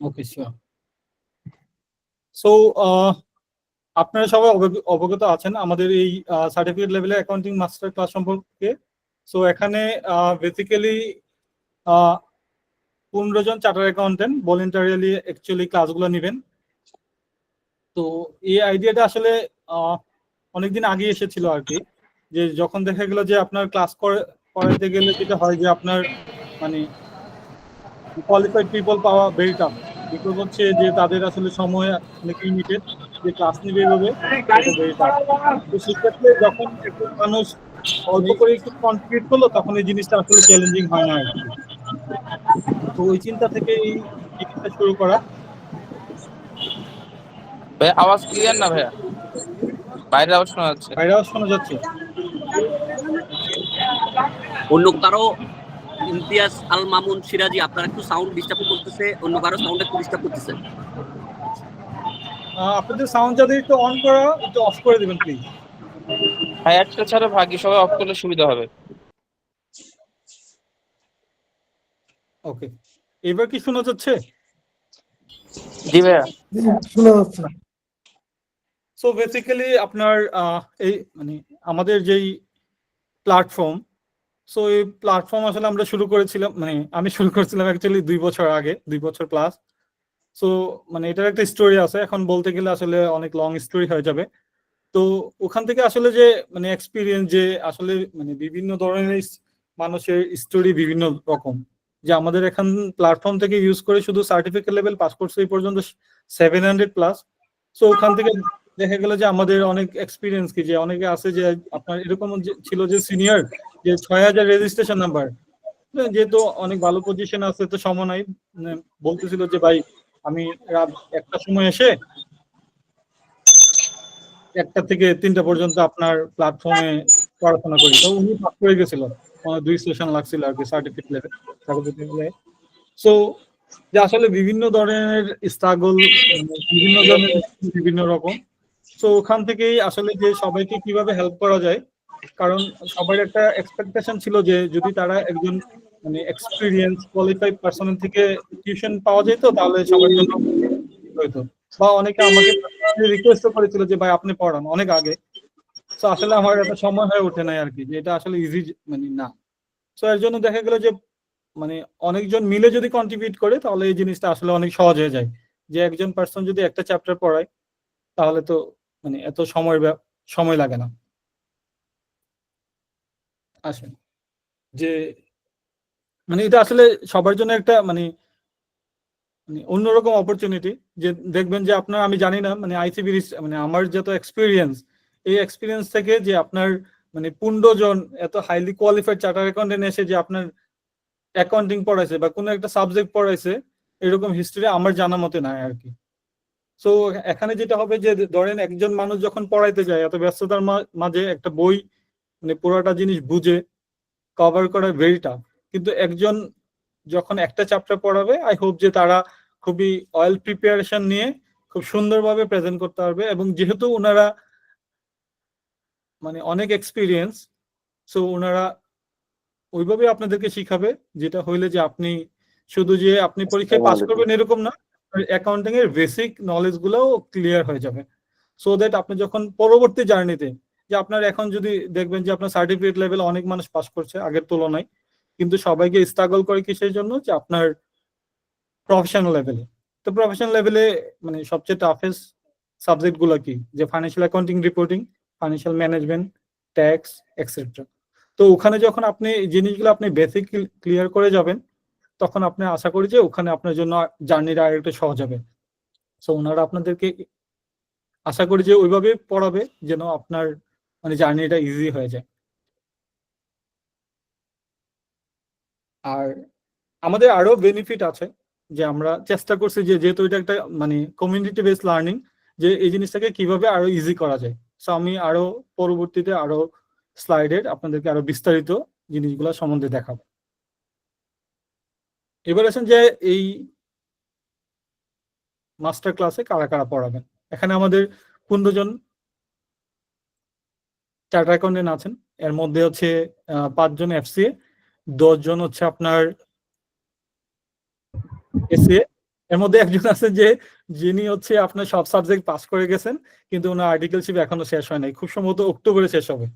ওকে, sure. So আপনারা সবাই অবগত আছেন আমাদের এই সার্টিফিকেট লেভেলের অ্যাকাউন্টিং মাস্টার ক্লাস সম্পর্কে। সো এখানে বেসিক্যালি 15 জন চার্টার অ্যাকাউন্টেন্ট ভলেন্টারিলি অ্যাকচুয়ালি ক্লাসগুলো নেবেন। তো এই আইডিয়াটা আসলে অনেকদিন আগে এসেছিল আর কি, যে যখন দেখা গেল যে আপনার ক্লাস করাইতে গেলে যেটা হয় যে আপনার মানে কোয়ালিফাইড পিপল পাওয়া ভেরি টাফ। বিকজ হচ্ছে যে তাদের আসলে সময় অনেক লিমিটেড, যে ক্লাস নিবে এইভাবে, এটা ভেরি টাফ। তো সেক্ষেত্রে যখন একজন মানুষ অল্প করে একটু কন্ট্রিবিউট করলো, তখন এই জিনিসটা আসলে চ্যালেঞ্জিং হয় না আর কি। তো ওই চিন্তা থেকে এই জিনিসটা শুরু করা। ভাইয়া আওয়াজ ক্লিয়ার না ভাইয়া, বাইরের আওয়াজ শোনা যাচ্ছে। বাইরে আওয়াজ শোনা যাচ্ছে? অন্য কারো ইমতিয়াজ আল মামুন সিরাজি আপনার একটু সাউন্ড ডিস্টার্ব করতেছে, অন্য কারো সাউন্ড একটু ডিস্টার্ব করতেছে। আপনাদের সাউন্ড যাদের একটু অন করা, একটু অফ করে দিবেন প্লিজ। হ্যাঁ, একটা ছাড়া বাকি সবাই অফ করলে সুবিধা হবে। ওকে, এবার কি শোনা যাচ্ছে? জি ভাইয়া, শোনা যাচ্ছে। সো বেসিক্যালি আপনার এই মানে আমাদের যেই প্ল্যাটফর্ম, সো এই প্ল্যাটফর্ম আসলে আমরা শুরু করেছিলাম, মানে আমি শুরু করেছিলাম অ্যাকচুয়ালি 2 বছর আগে, 2 বছর প্লাস। সো মানে এটার একটা স্টোরি আছে, এখন বলতে গেলে আসলে অনেক লং স্টোরি হয়ে যাবে। তো ওখান থেকে আসলে যে মানে এক্সপিরিয়েন্স, যে আসলে মানে বিভিন্ন ধরনের মানুষের স্টোরি বিভিন্ন রকম, যে আমাদের এখন প্ল্যাটফর্ম থেকে ইউজ করে শুধু সার্টিফিকেট লেভেল পাস করছে এই পর্যন্ত 700 প্লাস। সো ওখান থেকে দেখা গেল যে আমাদের অনেক এক্সপিরিয়েন্স কি, যে অনেকে আছে যে আপনার এরকম ছিল যে সিনিয়র, যে 6000 রেজিস্ট্রেশন নাম্বার, যেহেতু অনেক ভালো পজিশন আছে, তো সময় নাই, বলতেছিল যে ভাই আমি রাত 1টার সময় এসে 1টা থেকে 3টা পর্যন্ত আপনার প্ল্যাটফর্মে পড়াশোনা করি। তো উনি পাস করে গেছিল, 2 সেশন লাগছিল আর কি সার্টিফিকেট লেভেলে। সো যে আসলে বিভিন্ন ধরনের স্ট্রাগল, বিভিন্ন ধরনের বিভিন্ন রকম। সো ওখান থেকেই আসলে যে সবাইকে কিভাবে হেল্প করা যায়, কারণ সবার একটা এক্সপেকটেশন ছিল যে যদি তারা একজন মানে এক্সপিরিয়েন্স কোয়ালিফাইড পার্সনের থেকে টিউশন পাওয়া যেত, তাহলে সবার জন্য হইতো। বা অনেকে আমাকে রিকোয়েস্ট করেছিল যে ভাই আপনি পড়ান, অনেক আগে। তো আসলে আমার এত সময় হয়ে ওঠে নাই আর কি, যে এটা আসলে ইজি মানে না। সো এর জন্য দেখা গেল যে মানে অনেকজন মিলে যদি কন্ট্রিবিউট করে, তাহলে এই জিনিসটা আসলে অনেক সহজ হয়ে যায়। যে একজন পার্সন যদি একটা চ্যাপ্টার পড়ায়, তাহলে তো মানে এত সময় লাগে না। আসেন যে মানে এটা আসলে সবার জন্য একটা মানে অন্যরকম অপরচুনিটি। যে দেখবেন যে আপনার, আমি জানি না মানে আইসিবির মানে আমার যত এক্সপিরিয়েন্স, এই এক্সপিরিয়েন্স থেকে যে আপনার মানে 15 জন এত হাইলি কোয়ালিফাইড চার্টার অ্যাকাউন্টেন্ট এসে যে আপনার অ্যাকাউন্টিং পড়াইছে বা কোনো একটা সাবজেক্ট পড়াইছে, এরকম হিস্ট্রি আমার জানা মতে নাই আর কি। সো এখানে যেটা হবে যে ধরেন একজন মানুষ যখন পড়াইতে যায় এত ব্যস্ততার মাঝে একটা বই মানে পুরোটা জিনিস বুঝে কভার করা ভেরি টাফ। কিন্তু একজন যখন একটা চ্যাপ্টার পড়াবে, আই হোপ যে তারা খুবই অয়েল প্রিপারেশন নিয়ে খুব সুন্দরভাবে প্রেজেন্ট করতে পারবে। এবং যেহেতু ওনারা মানে অনেক এক্সপিরিয়েন্স, সো ওনারা ওইভাবে আপনাদেরকে শিখাবে, যেটা হইলে যে আপনি শুধু যে আপনি পরীক্ষায় পাস করবেন এরকম না, অ্যাকাউন্টিং এর বেসিক নলেজ গুলোও ক্লিয়ার হয়ে যাবে। সো দ্যাট আপনি যখন পরবর্তী জার্নিতে, যে আপনার এখন যদি দেখবেন যে আপনার সার্টিফিকেট লেভেলে অনেক মানুষ পাস করছে আগের তুলনায়, কিন্তু সবাইকে স্ট্রাগল করে কিসের জন্য, যে আপনার প্রফেশনাল লেভেলে। তো প্রফেশনাল লেভেলে মানে সবচেয়ে টাফেস্ট সাবজেক্ট গুলো কি, যে financial accounting reporting, financial management, tax, etcetera. তো ওখানে যখন আপনি এই জিনিসগুলো আপনি বেসিক ক্লিয়ার করে যাবেন, তখন আপনি আশা করি যে ওখানে আপনার জন্য জার্নিটা আর একটু সহজ হবে। সো ওনারা আপনাদেরকে আশা করি যে ওইভাবে পড়াবে যেন আপনার মানে জার্নিটা ইজি হয়ে যায়। আর আমাদের আরো বেনিফিট আছে, যে আমরা চেষ্টা করছি যে যেহেতু এটা একটা মানে কমিউনিটি বেস লার্নিং, যে এই জিনিসটাকে কিভাবে আরো ইজি করা যায়। সো আমি আরো পরবর্তীতে আরো স্লাইডের আপনাদেরকে আরো বিস্তারিত জিনিসগুলো সম্বন্ধে দেখাবো। এবার আসেন যে এই মাস্টার ক্লাসে কারা কারা পড়াবেন। এখানে আমাদের 15 জন চার্টার অ্যাকাউন্টেন্ট আছেন। এর মধ্যে হচ্ছে 5 জন এফসিএ, 10 জন হচ্ছে আপনার এসিএ, এর মধ্যে একজন আছে যে যিনি হচ্ছে আপনার সব সাবজেক্ট পাস করে গেছেন, কিন্তু ওনার আর্টিকেলশিপ এখনো শেষ হয় নাই, খুব সম্ভবত অক্টোবরে শেষ হবে।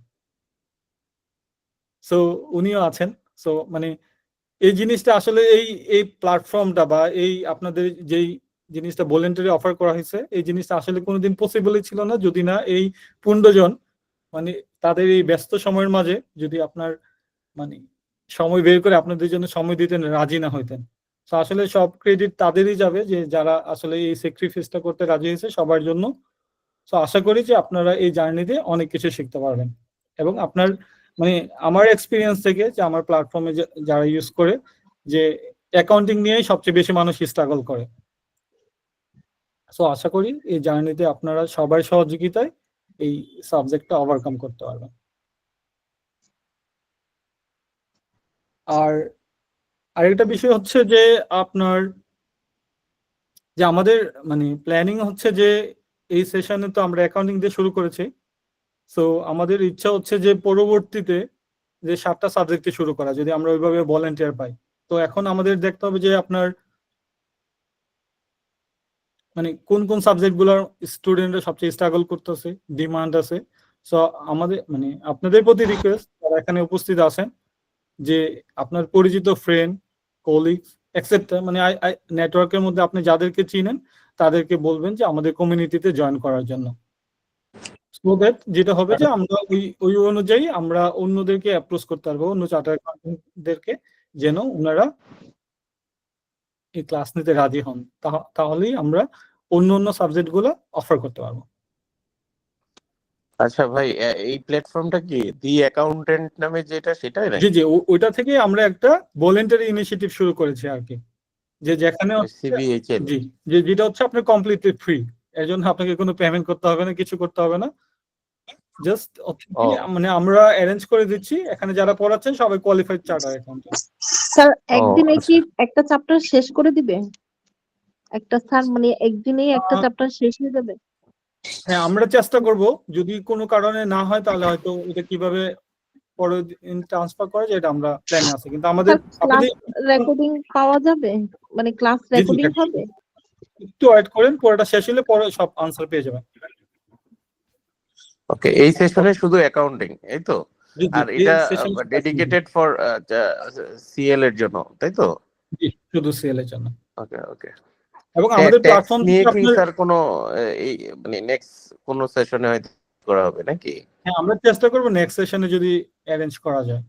সো উনিও আছেন। সো মানে এই জিনিসটা আসলে এই প্ল্যাটফর্মটা বা এই আপনাদের যেই জিনিসটা ভলেন্টারি অফার করা হয়েছে, এই জিনিসটা আসলে কোনোদিন পসিবলই ছিল না যদি না এই 15 জন মানে তাদের এই ব্যস্ত সময়ের মাঝে যদি আপনার মানে সময় বের করে আপনাদের জন্য সময় দিতেন, রাজি না হইতেন। তো আসলে সব ক্রেডিট তাদেরই যাবে যে যারা আসলে এই স্যাক্রিফাইসটা করতে রাজি হয়েছে সবার জন্য। তো আশা করি যে আপনারা এই জার্নিতে অনেক কিছু শিখতে পারবেন এবং আপনার মানে আমার এক্সপিরিয়েন্স থেকে যে আমার প্ল্যাটফর্মে যারা ইউজ করে যে অ্যাকাউন্টিং নিয়েই সবচেয়ে বেশি মানুষ স্ট্রাগল করে। সো আশা করি এই জার্নিতে আপনারা সবার সহযোগিতায় এই সাবজেক্টটা ওভারকাম করতে পারবেন। আর আরেকটা বিষয় হচ্ছে যে আপনার যে আমাদের মানে প্ল্যানিং হচ্ছে যে এই সেশনে তো আমরা অ্যাকাউন্টিং দিয়ে শুরু করেছি। সো আমাদের ইচ্ছা হচ্ছে যে পরবর্তীতে যে 7টা সাবজেক্টে শুরু করা, যদি আমরা ওইভাবে ভলান্টিয়ার পাই। তো এখন আমাদের দেখতে হবে যে আপনার মানে কোন কোন সাবজেক্টগুলোর স্টুডেন্টরা সবচেয়ে স্ট্রাগল করতেছে, ডিমান্ড আছে। সো আমাদের মানে আপনাদের প্রতি রিকোয়েস্ট যারা এখানে উপস্থিত আছেন যে আপনার পরিচিত ফ্রেন্ড, কলিগস এক্সেট্রা মানে নেটওয়ার্কের মধ্যে আপনি যাদেরকে চিনেন তাদেরকে বলবেন যে আমাদের কমিউনিটিতে জয়েন করার জন্য। সো দ্যাট যেটা হবে যে আমরা ওই অনুযায়ী আমরা অন্যদেরকে অ্যাপ্রোচ করতে পারবো, অন্য চার্টার অ্যাকাউন্টেন্টদেরকে, যেন ওনারা এই ক্লাস নিতে রাজি হন। তাহলেই আমরা অন্য অন্য সাবজেক্ট গুলো অফার করতে পারবো। আচ্ছা ভাই, এই প্ল্যাটফর্মটা কি দি অ্যাকাউন্টেন্ট নামে যেটা, সেটাই জি নাকি? জি, ওইটা থেকে আমরা একটা ভলেন্টারি ইনিশিয়েটিভ শুরু করেছি আর কি, যে যেখানে সিবিএইচএল। জি, যেটা হচ্ছে আপনার কমপ্লিটলি ফ্রি। এর জন্য আপনাকে কোনো পেমেন্ট করতে হবে না, কিছু করতে হবে না। জাস্ট মানে আমরা অ্যারেঞ্জ করে দিচ্ছি, এখানে যারা পড়াচ্ছেন সবাই কোয়ালিফাইড চার্টার অ্যাকাউন্টেন্ট। স্যার একদিনে কি একটা চ্যাপ্টার শেষ করে দিবে? একটা স্যার মানে একদিনেই একটা চ্যাপ্টার শেষ হয়ে যাবে? হ্যাঁ, আমরা চেষ্টা করব, যদি কোনো কারণে না হয় তাহলে হয়তো এটা কিভাবে পরে ট্রান্সফার করা যায় এটা আমরা প্ল্যানে আছে, কিন্তু আমাদের ক্লাস রেকর্ডিং পাওয়া যাবে, মানে ক্লাস রেকর্ডিং হবে? একটু ওয়েট করেন, পড়াটা শেষ হলে পরে সব আনসার পেয়ে যাবেন। ওকে, এই সেশনে শুধু অ্যাকাউন্টিং, এই তো? আর এটা ডেডিকেটেড ফর সিএল এর জন্য, তাই তো? জি, শুধু সিএল এর জন্য। ওকে ওকে। এবং আমাদের প্ল্যাটফর্ম নিয়ে কি স্যার কোনো এই মানে নেক্সট কোনো সেশনে হয়তো করা হবে নাকি? হ্যাঁ, আমরা চেষ্টা করব নেক্সট সেশনে যদি অ্যারেঞ্জ করা যায়।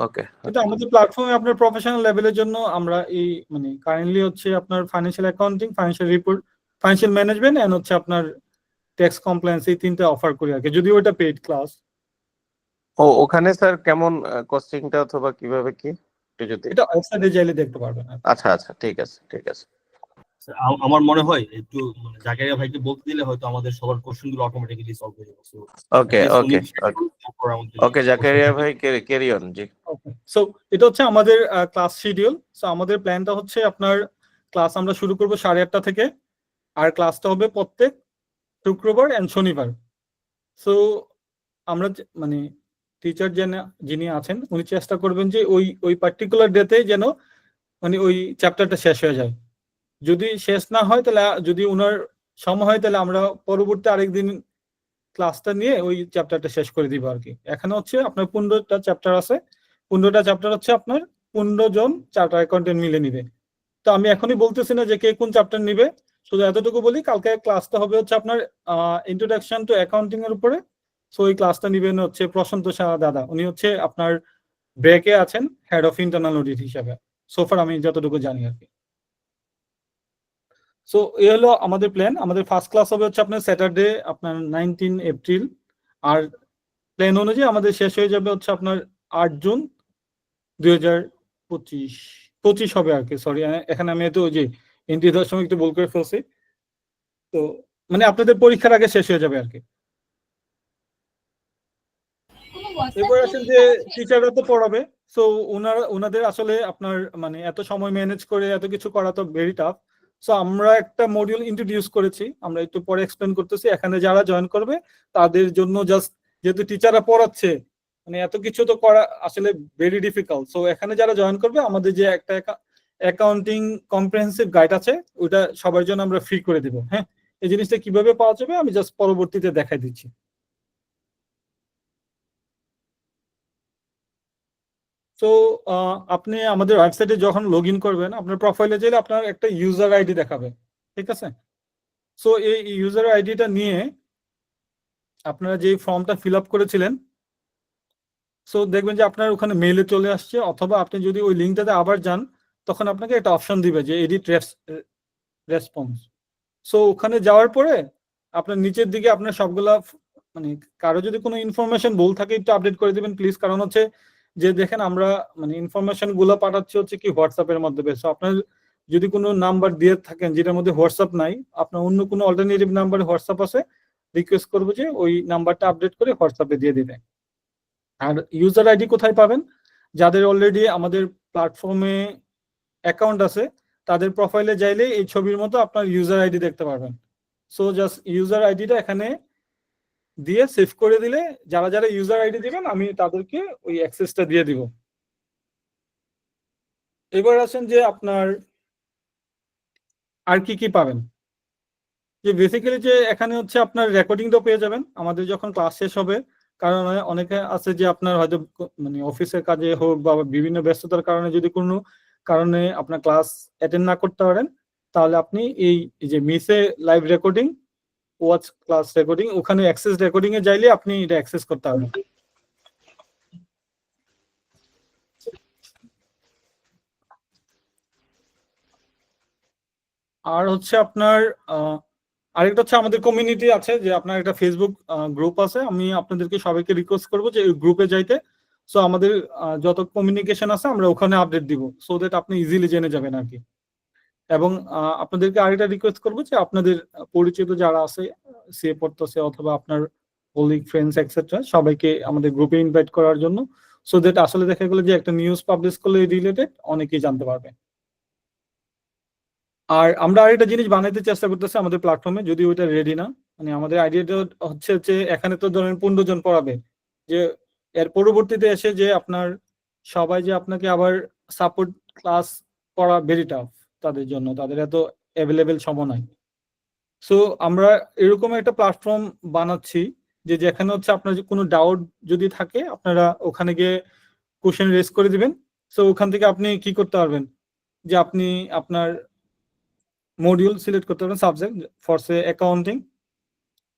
ওকে। কিন্তু আমাদের প্ল্যাটফর্মে আপনার প্রফেশনাল লেভেলের জন্য আমরা এই মানে কারেন্টলি হচ্ছে আপনার financial accounting, financial report, financial management and হচ্ছে আপনার ট্যাক্স কমপ্লায়েন্স, এই তিনটা অফার করি আর কি, যদিও ওটা পেইড ক্লাস। ওখানে স্যার কেমন কস্টিংটা অথবা কিভাবে কি একটু যদি? এটা ওয়েবসাইটে চাইলে দেখতে পারবেন। আচ্ছা আচ্ছা, ঠিক আছে ঠিক আছে। আমার মনে হয় একটু মানে জাকারিয়া ভাইকে বলতে দিলে হয়তো আমাদের সবার কোশ্চেনগুলো অটোমেটিক্যালি সলভ হয়ে যাবে। ওকে ওকে ওকে, জাকারিয়া ভাই ক্যারি অন। জি, সো এটা হচ্ছে আমাদের ক্লাস শিডিউল। সো আমাদের প্ল্যানটা হচ্ছে আপনার ক্লাস আমরা শুরু করব 8:30 থেকে, আর ক্লাসটা হবে প্রত্যেক শুক্রবার এন্ড শনিবার। সো আমরা মানে টিচার যিনি আছেন উনি চেষ্টা করবেন যে ওই পার্টিকুলার ডেতে যেন মানে ওই চ্যাপ্টারটা শেষ হয়ে যায়। যদি শেষ না হয় তাহলে, যদি ওনার সময় হয় তাহলে আমরা পরবর্তী আরেকদিন ক্লাসটা নিয়ে ওই চ্যাপ্টারটা শেষ করে দিব আর কি। এখানে হচ্ছে আপনার 15টা চ্যাপ্টার আছে, 15টা চ্যাপ্টার হচ্ছে আপনার 15 জন চার্টার অ্যাকাউন্টেন্ট মিলে নিবে। তো আমি এখনই বলতেছি না যে কে কোন চ্যাপ্টার নিবে, শুধু এতটুকু বলি কালকে ক্লাসটা হবে হচ্ছে আপনার ইন্ট্রোডাকশন টু অ্যাকাউন্টিং এর উপরে। সো এই ক্লাসটা নিবেন হচ্ছে প্রশান্ত শাহ দাদা, উনি হচ্ছে আপনার ব্রেকে আছেন হেড অফ ইন্টারনাল অডিট হিসাবে, সোফার আমি যতটুকু জানি আর কি। সো এই হলো আমাদের প্ল্যান। আমাদের ফার্স্ট ক্লাস হবে হচ্ছে আপনার স্যাটারডে আপনার 19 এপ্রিল, আর প্ল্যান অনুযায়ী আমাদের শেষ হয়ে যাবে হচ্ছে আপনার 8 জুন 2025 হবে আর কি। সরি, এখানে আমি তো ওই যে এন্ট্রি দেওয়ার সময় একটু ভুল করে ফেলছি। তো মানে আপনাদের পরীক্ষার আগে শেষ হয়ে যাবে আর কি। এরপর আসেন যে টিচাররা তো পড়াবে, সো ওনাদের আসলে আপনার মানে এত সময় ম্যানেজ করে এত কিছু করা তো ভেরি টাফ। সো আমরা একটা মডিউল ইন্ট্রোডিউস করেছি, আমরা একটু পরে এক্সপ্লেন করতেছি। এখানে যারা জয়েন করবে তাদের জন্য জাস্ট, যেহেতু টিচাররা পড়াচ্ছে মানে এত কিছু তো করা আসলে ভেরি ডিফিকাল্ট। সো এখানে যারা জয়েন করবে আমাদের যে একটা অ্যাকাউন্টিং কম্প্রিহেন্সিভ গাইড আছে, ওটা সবার জন্য আমরা ফ্রি করে দিব। হ্যাঁ, এই জিনিসটা কিভাবে পাওয়া যাবে আমি জাস্ট পরবর্তীতে দেখাই দিচ্ছি। তো আপনি আমাদের ওয়েবসাইটে যখন লগ ইন করবেন, আপনার প্রোফাইলে গেলে আপনার একটা ইউজার আইডি দেখাবে, ঠিক আছে? সো এই ইউজার আইডিটা নিয়ে আপনারা যে ফর্মটা ফিল আপ করেছিলেন, সো দেখবেন যে আপনার ওখানে মেইলে চলে আসছে, অথবা আপনি যদি ওই লিঙ্কটাতে আবার যান তখন আপনাকে একটা অপশন দিবে যে এডিট রেসপন্স। সো ওখানে যাওয়ার পরে আপনার নিচের দিকে আপনার সবগুলা মানে কারো যদি কোনো ইনফরমেশন ভুল থাকে একটু আপডেট করে দিবেন প্লিজ, কারণ হচ্ছে যে দেখেন আমরা মানে ইনফরমেশন গুলো পাঠাচ্ছি হচ্ছে কি হোয়াটসঅ্যাপের মাধ্যমে। সো আপনার যদি কোনো নাম্বার দিয়ে থাকেন যেটার মধ্যে হোয়াটসঅ্যাপ নাই, আপনার অন্য কোনো অল্টারনেটিভ নাম্বারে হোয়াটসঅ্যাপ আছে, রিকোয়েস্ট করবো যে ওই নাম্বারটা আপডেট করে হোয়াটসঅ্যাপে দিয়ে দিবে। আর ইউজার আইডি কোথায় পাবেন? যাদের অলরেডি আমাদের প্ল্যাটফর্মে অ্যাকাউন্ট আছে তাদের প্রোফাইলে যাইলে এই ছবির মতো আপনার ইউজার আইডি দেখতে পারবেন। সো জাস্ট ইউজার আইডিটা এখানে দিয়ে সেভ করে দিলে যারা যারা ইউজার আইডি দিবেন আমি তাদেরকে ওই অ্যাক্সেসটা দিয়ে দিব। এবার আসেন যে আপনার আর কি কি পাবেন। যে বেসিক্যালি যে এখানে হচ্ছে আপনার রেকর্ডিংটাও পেয়ে যাবেন আমাদের যখন ক্লাস শেষ হবে, কারণ অনেকে আছে যে আপনার হয়তো মানে অফিসের কাজে হোক বা বিভিন্ন ব্যস্ততার কারণে যদি কোনো কারণে আপনার ক্লাস অ্যাটেন্ড না করতে পারেন, তাহলে আপনি এই যে মিসে live recording, watch class recording, ওখানে অ্যাক্সেস রেকর্ডিং এ যাইলে আপনি এটা অ্যাক্সেস করতে পারবেন। আর হচ্ছে আপনার আরেকটা হচ্ছে আমাদের কমিউনিটি আছে, যে আপনার একটা ফেসবুক গ্রুপ আছে, আমি আপনাদেরকে সবাইকে রিকোয়েস্ট করবো যে এই গ্রুপে যাইতে। সো আমাদের যত কমিউনিকেশন আছে আমরা ওখানে আপডেট দিব, সো দ্যাট আপনি ইজিলি জেনে যাবেন আর কি। এবং আপনাদেরকে আরেকটা রিকোয়েস্ট করবো যে আপনাদের পরিচিত যারা আছে, সিএ পড়তেছে অথবা আপনার কলিগ ফ্রেন্ডস এক্সেট্রা, সবাইকে আমাদের গ্রুপে ইনভাইট করার জন্য, সো দ্যাট আসলে দেখা গেলো যে একটা নিউজ পাবলিশ করলে রিলেটেড অনেকেই জানতে পারবে। আর আমরা আরেকটা জিনিস বানাইতে চেষ্টা করতেছি আমাদের প্ল্যাটফর্মে, যদি ওইটা রেডি না, মানে আমাদের আইডিয়াটা হচ্ছে যে এখানে তো ধরেন 15 জন পড়াবে, যে এর পরবর্তীতে এসে যে আপনার সবাই যে আপনাকে আবার সাপোর্ট ক্লাস করা ভেরি টাফ তাদের জন্য, তাদের এত অ্যাভেলেবেল সময় নাই। সো আমরা এরকম একটা প্ল্যাটফর্ম বানাচ্ছি যে যেখানে হচ্ছে আপনার কোনো ডাউট যদি থাকে আপনারা ওখানে গিয়ে কোশ্চেন রেজ করে দিবেন। সো ওখান থেকে আপনি কি করতে পারবেন যে আপনি আপনার মডিউল সিলেক্ট করতে পারবেন, সাবজেক্ট ফর সে অ্যাকাউন্টিং,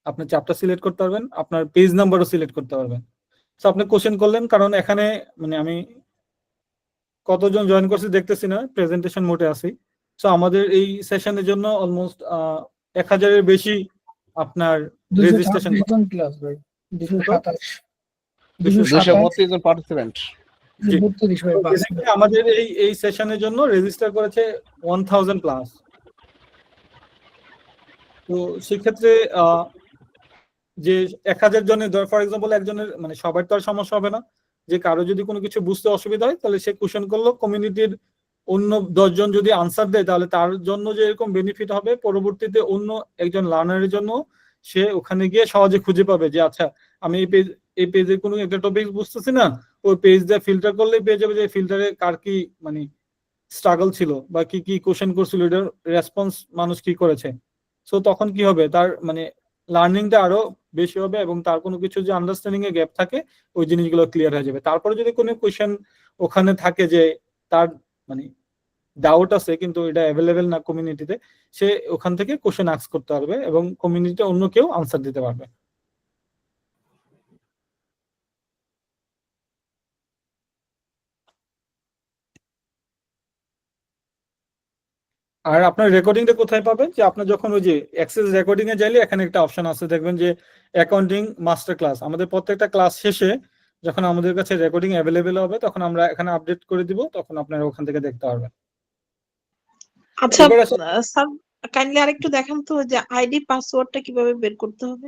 আপনি চ্যাপ্টার সিলেক্ট করতে পারবেন, আপনার পেজ নাম্বারও সিলেক্ট করতে পারবেন। সো আপনি কোশ্চেন করলেন, কারণ এখানে মানে আমি কতজন জয়েন করছি দেখতেছি না, প্রেজেন্টেশন মোডে আছি। সো আমাদের এই সেশনের জন্য অলমোস্ট 1000-এর বেশি আপনার রেজিস্ট্রেশন ক্লাস ভাই, 232 জন পার্টিসিপেন্ট। আমাদের এই সেশনের জন্য রেজিস্টার করেছে 1000 প্লাস। তো সেক্ষেত্রে যে 1000 জনের, ফর এক্সাম্পল একজনের মানে সবার তো আর সমস্যা হবে না, যে কারো যদি কোনো কিছু বুঝতে অসুবিধা হয় তাহলে সে কোশ্চেন করলো, কমিউনিটির অন্য 10 জন যদি আনসার দেয় তাহলে তার জন্য যে এরকম বেনিফিট হবে, পরবর্তীতে অন্য একজন লার্নারের জন্য সে ওখানে গিয়ে সহজে খুঁজে পাবে যে আচ্ছা আমি এই পেজে কোনো একটা টপিক বুঝতেছি না, ওই পেজ দিয়ে ফিল্টার করলেই পেয়ে যাবে যে ফিল্টারে কার কি মানে স্ট্রাগল ছিল বা কি কি কোশ্চেন করছিল, এটার রেসপন্স মানুষ কি করেছে। সো তখন কি হবে, তার মানে লার্নিংটা আরো বেশি হবে এবং তার কোনো কিছু যে আন্ডারস্ট্যান্ডিং এ গ্যাপ থাকে ওই জিনিসগুলো ক্লিয়ার হয়ে যাবে। তারপরে যদি কোনো কোশ্চেন ওখানে থাকে যে তার মানে ডাউট আছে কিন্তু এটা অ্যাভেলেবেল না কমিউনিটিতে, সে ওখান থেকে কোশ্চেন আস্ক করতে পারবে এবং কমিউনিটিতে অন্য কেউ আনসার দিতে পারবে। আর আপনার রেকর্ডিংটা কোথায় পাবেন, যে আপনার যখন ওই যে অ্যাক্সেস রেকর্ডিং এ যাইলে এখানে একটা অপশন আছে, দেখবেন যে অ্যাকাউন্টিং মাস্টার ক্লাস। আমাদের প্রত্যেকটা ক্লাস শেষে যখন আমাদের কাছে রেকর্ডিং অ্যাভেলেবেল হবে তখন আমরা এখানে আপডেট করে দিব, তখন আপনারা ওখান থেকে দেখতে পারবেন। আচ্ছা এবার আসেন- স্যার, কাইন্ডলি আরেকটু দেখান তো যে আইডি পাসওয়ার্ডটা কিভাবে বের করতে হবে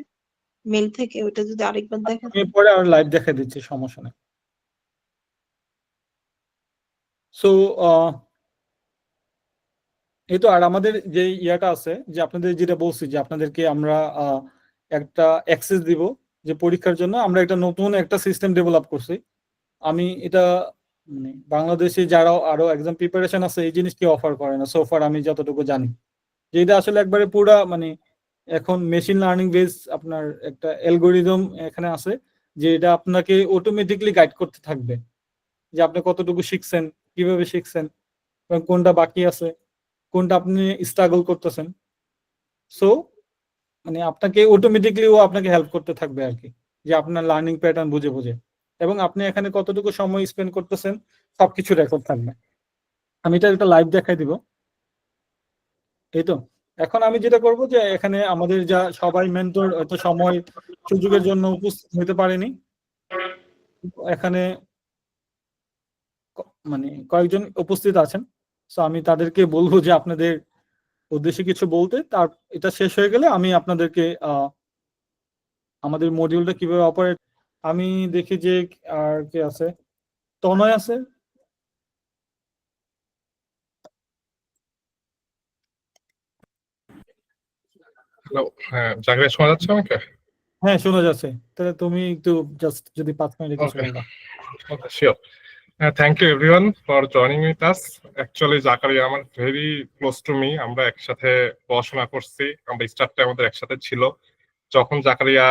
মেল থেকে, ওটা যদি আরেকবার দেখেন। আমি পরে আর লাইভ দেখে দিচ্ছি, সমস্যা নেই। সো এই তো, আর আমাদের যে ইয়াটা আছে যে আপনাদের যেটা বলছি যে আপনাদেরকে আমরা একটা অ্যাক্সেস দিব যে পরীক্ষার জন্য আমরা একটা নতুন একটা সিস্টেম ডেভেলপ করছি। আমি এটা মানে বাংলাদেশে যারা আরো এক্সাম প্রিপারেশন আছে এই জিনিসটি অফার করে না সোফার, আমি যতটুকু জানি। যে এটা আসলে একবারে পুরা মানে এখন মেশিন লার্নিং বেস আপনার একটা অ্যালগোরিদম এখানে আছে, যে এটা আপনাকে অটোমেটিকলি গাইড করতে থাকবে যে আপনি কতটুকু শিখছেন, কিভাবে শিখছেন, এবং কোনটা বাকি আছে, কোনটা আপনি স্ট্রাগল করতেছেন। সো মানে আপনাকে অটোমেটিকলি ও আপনাকে হেল্প করতে থাকবে আর কি, যে আপনার লার্নিং প্যাটার্ন বুঝে বুঝে, এবং আপনি এখানে কতটুকু সময় স্পেন্ড করতেছেন সবকিছু রেকর্ড থাকবে। আমি এটা একটা লাইভ দেখাই দিব। এই তো এখন আমি যেটা করব যে এখানে আমাদের যা সবাই মেন্টর এত সময় সুযোগের জন্য উপস্থিত হতে পারেনি, এখানে মানে কয়েকজন উপস্থিত আছেন। সো আমি তাদেরকে বলবো যে আপনাদের উদ্দেশ্যে কিছু বলতে, তার এটা শেষ হয়ে গেলে আমি আপনাদেরকে আমাদের মডিউলটা কিভাবে অপারেট, আমি দেখি যে আর কে আছে, তনয় আছে। হ্যালো, হ্যাঁ জাকির শোনা যাচ্ছে আমাকে? হ্যাঁ শোনা যাচ্ছে, তাহলে তুমি একটু জাস্ট যদি 5 মিনিট কিছু Okay. বলবা। Okay, sure. Thank you everyone for joining with us. Actually, Zakaria আমার very close to me. আমরা একসাথে পড়াশোনা করছি, আমরা স্টার্টটা আমাদের একসাথে ছিল। যখন Zakaria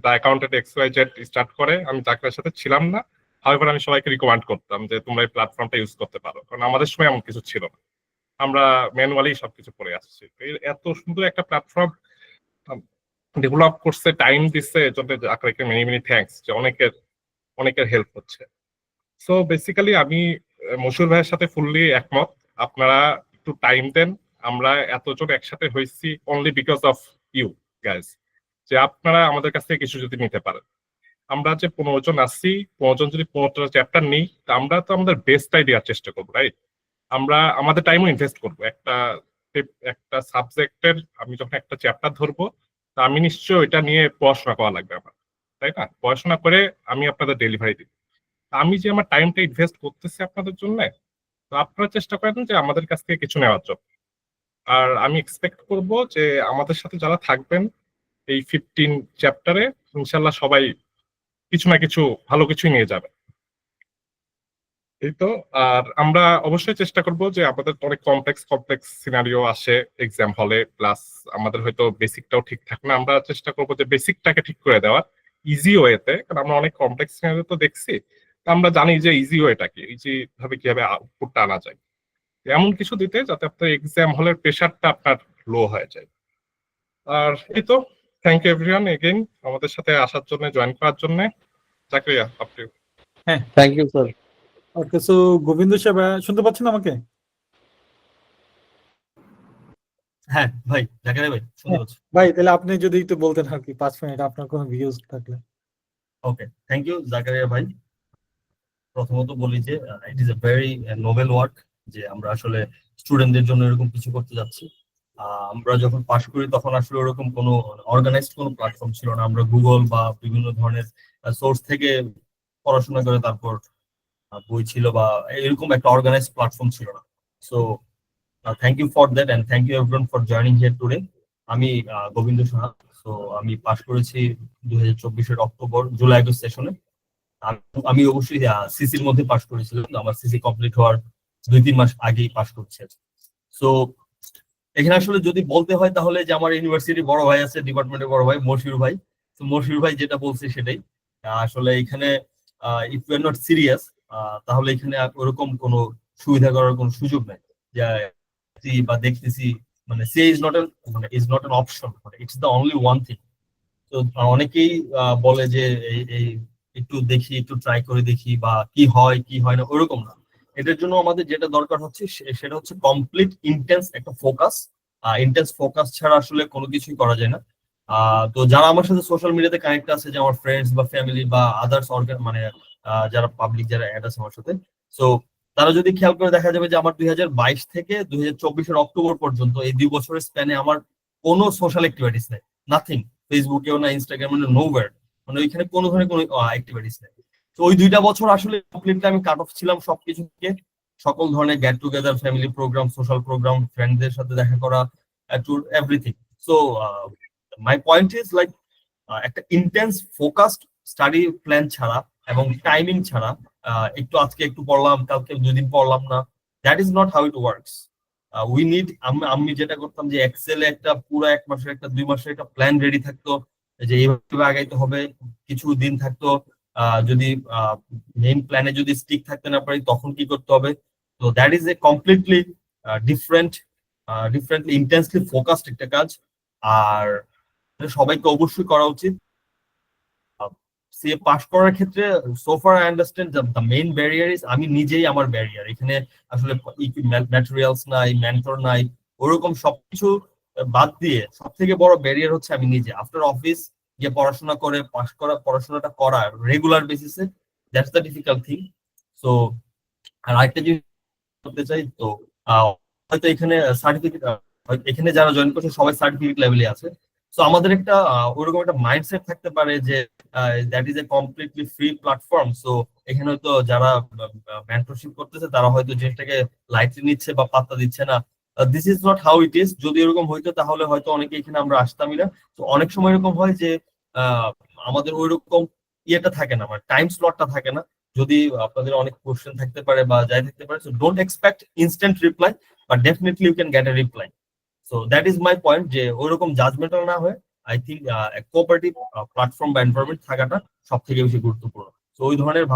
the accountant XYZ start করে, আমি জাকারিয়ার সাথে ছিলাম না। However, আমি সবাইকে রিকমেন্ড করতাম যে তোমরা এই প্ল্যাটফর্মটা ইউজ করতে পারো, কারণ আমাদের সময় এমন কিছু ছিল না, আমরা ম্যানুয়ালি সবকিছু করে আসছি। এত সুন্দর একটা প্ল্যাটফর্ম ডেভেলপ করছে, টাইম দিচ্ছে, এজন্য জাকারিয়াকে মেনি মেনি থ্যাঙ্কস, যে অনেকের হেল্প হচ্ছে। সো বেসিক্যালি আমি মশুর ভাইয়ের সাথে ফুললি একমত। আপনারা একটু টাইম দেন, আমরা এতজন একসাথে হয়েছি only because of you guys, যে আপনারা আমাদের কাছ থেকে কিছু যদি নিতে পারেন। আমরা যে 15 জন আসছি, 15 জন যদি 15টা চ্যাপ্টার নিই, তা আমরা তো আমাদের বেস্টটাই দেওয়ার চেষ্টা করবো, রাইট? আমরা আমাদের টাইমও ইনভেস্ট করবো। একটা সাবজেক্টের আমি যখন একটা চ্যাপ্টার ধরবো, তা আমি নিশ্চয়ই এটা নিয়ে পড়াশোনা করা লাগবে আমার, তাই না? পড়াশোনা করে আমি আপনাদের ডেলিভারি দিব। আমি যে আমার টাইমটা ইনভেস্ট করতেছি আপনাদের জন্য, তো আপনারা চেষ্টা করেন যে আমাদের কাছ থেকে কিছু নেওয়ার জন্য। আর আমি এক্সপেক্ট করব যে আমাদের সাথে যারা থাকবেন এই 15 চ্যাপ্টারে, ইনশাল্লাহ সবাই কিছু না কিছু ভালো কিছুই নিয়ে যাবে। এই তো। আর আমরা অবশ্যই চেষ্টা করব যে আমাদের অনেক কমপ্লেক্স সিনারিও আসে এক্সাম হলে, প্লাস আমাদের হয়তো বেসিকটাও ঠিক থাকে না, আমরা চেষ্টা করব যে বেসিকটাকে ঠিক করে দেওয়ার ইজি ওয়েতে, কারণ আমরা অনেক কমপ্লেক্স সিনারিও তো দেখছি, আমরা জানি যে ইজি ওয়েটা কি, ইজি ভাবে কিভাবে আউটপুটটা আনা যায়, এমন কিছু দিতে যাতে আপনার এক্সাম হলের প্রেশারটা আপনার লো হয়ে যায়। আর এই তো, থ্যাংক ইউ এভরিওয়ান এগেইন আমাদের সাথে আসার জন্য, জয়েন করার জন্য। জাকিরিয়া, আপনি। হ্যাঁ thank you sir. Okay, so Gobinda Saheb শুনতে পাচ্ছেন আমাকে? হ্যাঁ ভাই, জাকির ভাই শুনতে পাচ্ছি। ভাই তাহলে আপনি যদি একটু বলতেন আর কি 5 মিনিট আপনার কোনো ভিউজ থাকলে। ওকে, থ্যাংক ইউ জাকারিয়া ভাই। প্রথমত বলি যে it is a very noble work, যে আমরা আসলে স্টুডেন্টদের জন্য এরকম কিছু করতে যাচ্ছি। আমরা যখন পাশ করি তখন আসলে ওরকম কোনো অর্গানাইজড কোনো প্ল্যাটফর্ম ছিল না, আমরা গুগল বা বিভিন্ন ধরনের সোর্স থেকে পড়াশোনা করে তারপর বই ছিল, বা এরকম একটা অর্গানাইজড প্ল্যাটফর্ম ছিল না। So thank you for that and thank you everyone for joining here today. আমি গোবিন্দ সাহা। সো আমি পাশ করেছি 2024-এর জুলাই আগস্ট সেশনে। আমি অবশ্যই সিসির মধ্যে পাশ করেছিলাম, আমার সিসি কমপ্লিট হওয়ার 2-3 মাস আগেই পাশ করছে। সো এখানে আসলে যদি বলতে হয় তাহলে যে আমার ইউনিভার্সিটির বড় ভাই আছে, ডিপার্টমেন্টের বড় ভাই মশিউর ভাই। তো মশিউর ভাই যেটা বলছে সেটাই আসলে, এখানে if you are not serious তাহলে এখানে ওরকম কোনো সুবিধা করার কোনো সুযোগ নাই, যে বা দেখতেছি মানে সে is not an option, it's the only one thing. তো অনেকেই বলে যে এই একটু দেখি, একটু ট্রাই করে দেখি, বা কি হয় না, ওরকম না। এটার জন্য আমাদের যেটা দরকার হচ্ছে সেটা হচ্ছে কমপ্লিট ইন্টেন্স একটা ফোকাস। ইন্টেন্স ফোকাস ছাড়া আসলে কোনো কিছুই করা যায় না। তো যারা আমার সাথে সোশ্যাল মিডিয়াতে কানেক্ট আছে, যে আমার ফ্রেন্ডস বা ফ্যামিলি বা আদার্স মানে যারা পাবলিক যারা অ্যাড আছে আমার সাথে, সো তারা যদি খেয়াল করে দেখা যাবে যে আমার 2022 থেকে 2024-এর অক্টোবর পর্যন্ত এই 2 বছরের স্প্যানে আমার কোনো সোশ্যাল অ্যাক্টিভিটিস নেই, নাথিং। ফেসবুকেও না, ইনস্টাগ্রামে না, নোওয়্যার, মানে ওইখানে কোনো ধরনের কোনো অ্যাক্টিভিটিস নেই। তো ওই 2টা বছর আসলে কমপ্লিটলি আমি কাট অফ ছিলাম সবকিছু থেকে, সকল ধরনের get together, family programme, social programme, ফ্রেন্ডদের সাথে দেখা করা, to everything. So my point is like একটা ইন্টেন্স ফোকাসড স্টাডি প্ল্যান ছাড়া এবং টাইমিং ছাড়া একটু আজকে একটু পড়লাম, কালকে 2 দিন পড়লাম না। That is not how it works. We need, আমি যেটা করতাম যে এক্সেলে একটা পুরো 1 মাসের একটা 2 মাসের একটা প্ল্যান রেডি থাকতো, যে এইভাবে আগাইতে হবে। কিছু দিন থাকতো যদি মেইন প্ল্যানে যদি স্টিক থাকতে না পারি তখন কি করতে হবে। তো that is a completely differently intensely focused একটা কাজ। আর সবাইকে অবশ্যই করা উচিত। সিএ পাস করার ক্ষেত্রে সোফার I understand the main barrier is আমি নিজেই আমার ব্যারিয়ার। এখানে আসলে ম্যাটেরিয়ালস নাই, মেন্টর নাই, ওরকম সবকিছু বাদ দিয়ে সব থেকে বড় ব্যারিয়ার হচ্ছে আমি নিজে। আফটার অফিস গিয়ে পড়াশোনা করে পাস করা, পড়াশোনাটা করা রেগুলার বেসিসে, that's the difficult thing. So আর আরেকটা জিনিস করতে চাই, তো হয়তো এখানে সার্টিফিকেট, এখানে যারা জয়েন করছে সবাই সার্টিফিকেট লেভেলে আছে। সো আমাদের একটা ওরকম একটা মাইন্ডসেট থাকতে পারে যে that is a completely free platform. So এখানে হয়তো যারা মেন্টরশিপ করতেছে তারা হয়তো জিনিসটাকে লাইটলি নিচ্ছে বা পাত্তা দিচ্ছে না। This is not how it is. যদি এরকম হইতো তাহলে হয়তো অনেকে এখানে আমরা আসতামই না। তো অনেক সময় এরকম হয় যে আমাদের ওইরকম ইয়েটা থাকে না, মানে টাইম স্লটটা থাকে না। যদি আপনাদের অনেক কোশ্চেন থাকতে পারে বা যাই থাকতে পারে, so don't expect instant reply, but definitely you can get a reply. So that is my point, যে ওইরকম জাজমেন্টাল না হয়ে আই থিঙ্ক কোঅপারেটিভ প্ল্যাটফর্ম বা এনভায়রনমেন্ট থাকাটা সব থেকে বেশি গুরুত্বপূর্ণ। তো ওই ধরনের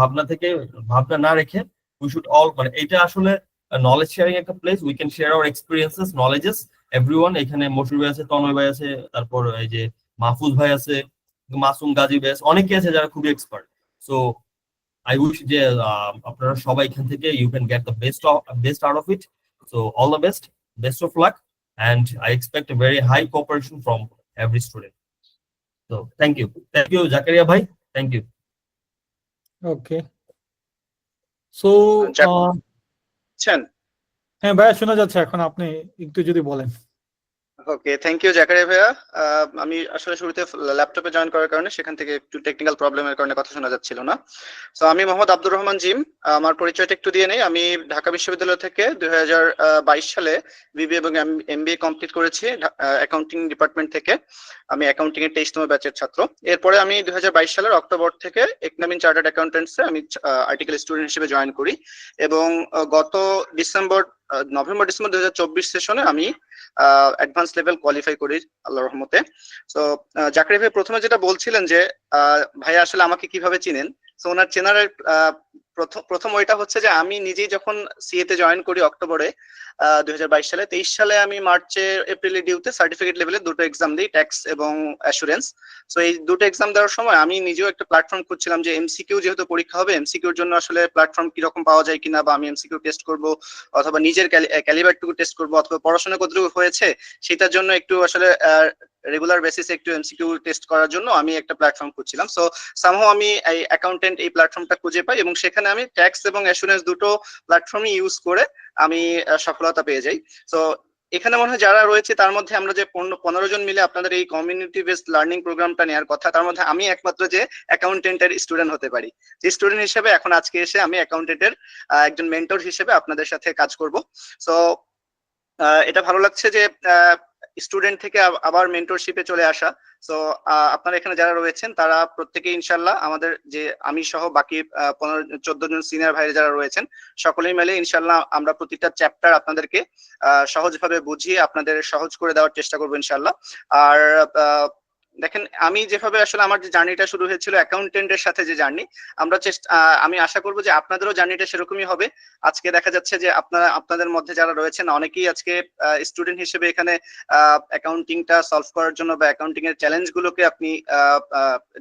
ভাবনা না রেখে উই শুড অল, মানে এটা আসলে নলেজ শেয়ারিং একটা place. We can share our experiences, knowledges, everyone. এখানে মশুর ভাই আছে, তনয় ভাই আছে, তারপর এই যে মাহফুজ ভাই আছে, মাসুম গাজী ভাই আছে, অনেকে আছে যারা খুবই এক্সপার্ট। সো I wish যে আপনারা সবাই এখান থেকে you can get the best out of it. So all the best of luck, and I expect a very high cooperation from every student. So thank you Zakaria bhai, thank you. Okay, so ছেন হ্যাঁ ভাইয়া শোনা যাচ্ছে এখন, আপনি একটু যদি বলেন। ওকে, থ্যাংক ইউ জাকারিয়া ভাইয়া। আমি আসলে শুরুতে ল্যাপটপে জয়েন করার কারণে সেখান থেকে একটু টেকনিক্যাল প্রবলেমের কারণে কথা শোনা যাচ্ছিল না। তো আমি মোহাম্মদ আব্দুর রহমান জিম, আমার পরিচয়টা একটু দিয়ে নেই। আমি ঢাকা বিশ্ববিদ্যালয় থেকে 2022 সালে বিবিএ এবং এমবিএ কমপ্লিট করেছি অ্যাকাউন্টিং ডিপার্টমেন্ট থেকে। আমি অ্যাকাউন্টিং এর 23তম ব্যাচের ছাত্র। এরপরে আমি 2022 সালের অক্টোবর থেকে একনামিন চার্টার্ড অ্যাকাউন্টেন্টসে আমি আর্টিকেল স্টুডেন্ট হিসেবে জয়েন করি, এবং গত নভেম্বর ডিসেম্বর 2024 সেশনে আমি অ্যাডভান্স লেভেল কোয়ালিফাই করি আল্লাহর রহমতে। তো জাকারিয়া ভাই প্রথমে যেটা বলছিলেন যে ভাইয়া আসলে আমাকে কিভাবে চিনেন, তো ওনার চেনার প্রথম ওইটা হচ্ছে যে আমি নিজেই যখন সিএ তে জয়েন করি অক্টোবরে 2022 সালে, 23 সালে আমি মার্চে এপ্রিলে ডিউতে সার্টিফিকেট লেভেলে 2টো এক্সাম দিই, ট্যাক্স এবং অ্যাসুরেন্স। সো এই 2টো এক্সাম দেওয়ার সময় আমি নিজেও একটা প্ল্যাটফর্ম খুঁজছিলাম যে এমসিকিউ যেহেতু পরীক্ষা হবে, এমসিকিউর জন্য আসলে প্ল্যাটফর্ম কিরকম পাওয়া যায় কিনা, বা আমি এমসিকিউ টেস্ট করব অথবা নিজের ক্যালিবারটুকু টেস্ট করব অথবা পড়াশোনা কতটুকু হয়েছে সেটার জন্য একটু আসলে রেগুলার বেসিসে একটু এমসিকিউ টেস্ট করার জন্য আমি একটা প্ল্যাটফর্ম খুঁজছিলাম। সো সামহাও আমি এই অ্যাকাউন্টেন্ট এই প্ল্যাটফর্মটা খুঁজে পাই, এবং সেখানে আমি ট্যাক্স এবং অ্যাসুরেন্স 2টো প্ল্যাটফর্মই ইউজ করে আমি সফলতা পেয়ে যাই। সো এখানে মনে হয় যারা রয়েছে তার মধ্যে আমরা যে 15 জন মিলে আপনাদের এই কমিউনিটি বেসড লার্নিং প্রোগ্রামটা নেওয়ার কথা, তার মধ্যে আমি একমাত্র যে অ্যাকাউন্টেন্টের স্টুডেন্ট হতে পারি। যে স্টুডেন্ট হিসেবে এখন আজকে এসে আমি অ্যাকাউন্টেন্টের একজন মেন্টর হিসেবে আপনাদের সাথে কাজ করব। সো এটা ভালো লাগছে যে স্টুডেন্ট থেকে আবার মেন্টরশিপে চলে আসা। সো আপনারা এখানে যারা রয়েছেন তারা প্রত্যেকে ইনশাল্লাহ আমাদের যে আমি সহ বাকি 14 জন সিনিয়র ভাইরা যারা রয়েছেন সকলেই মিলে ইনশাল্লাহ আমরা প্রতিটা চ্যাপ্টার আপনাদেরকে সহজভাবে বুঝিয়ে আপনাদের সহজ করে দেওয়ার চেষ্টা করবো ইনশাল্লাহ। আর দেখেন, আমি যেভাবে আসলে আমার যে জার্নিটা শুরু হয়েছিল অ্যাকাউন্টেন্টের সাথে, যে জার্নি আমি আশা করবো যে আপনাদেরও জার্নিটা সেরকমই হবে। আজকে দেখা যাচ্ছে যে আপনাদের মধ্যে যারা রয়েছেন অনেকেই আজকে স্টুডেন্ট হিসেবে এখানে অ্যাকাউন্টিংটা সলভ করার জন্য বা অ্যাকাউন্টিং এর চ্যালেঞ্জ গুলোকে আপনি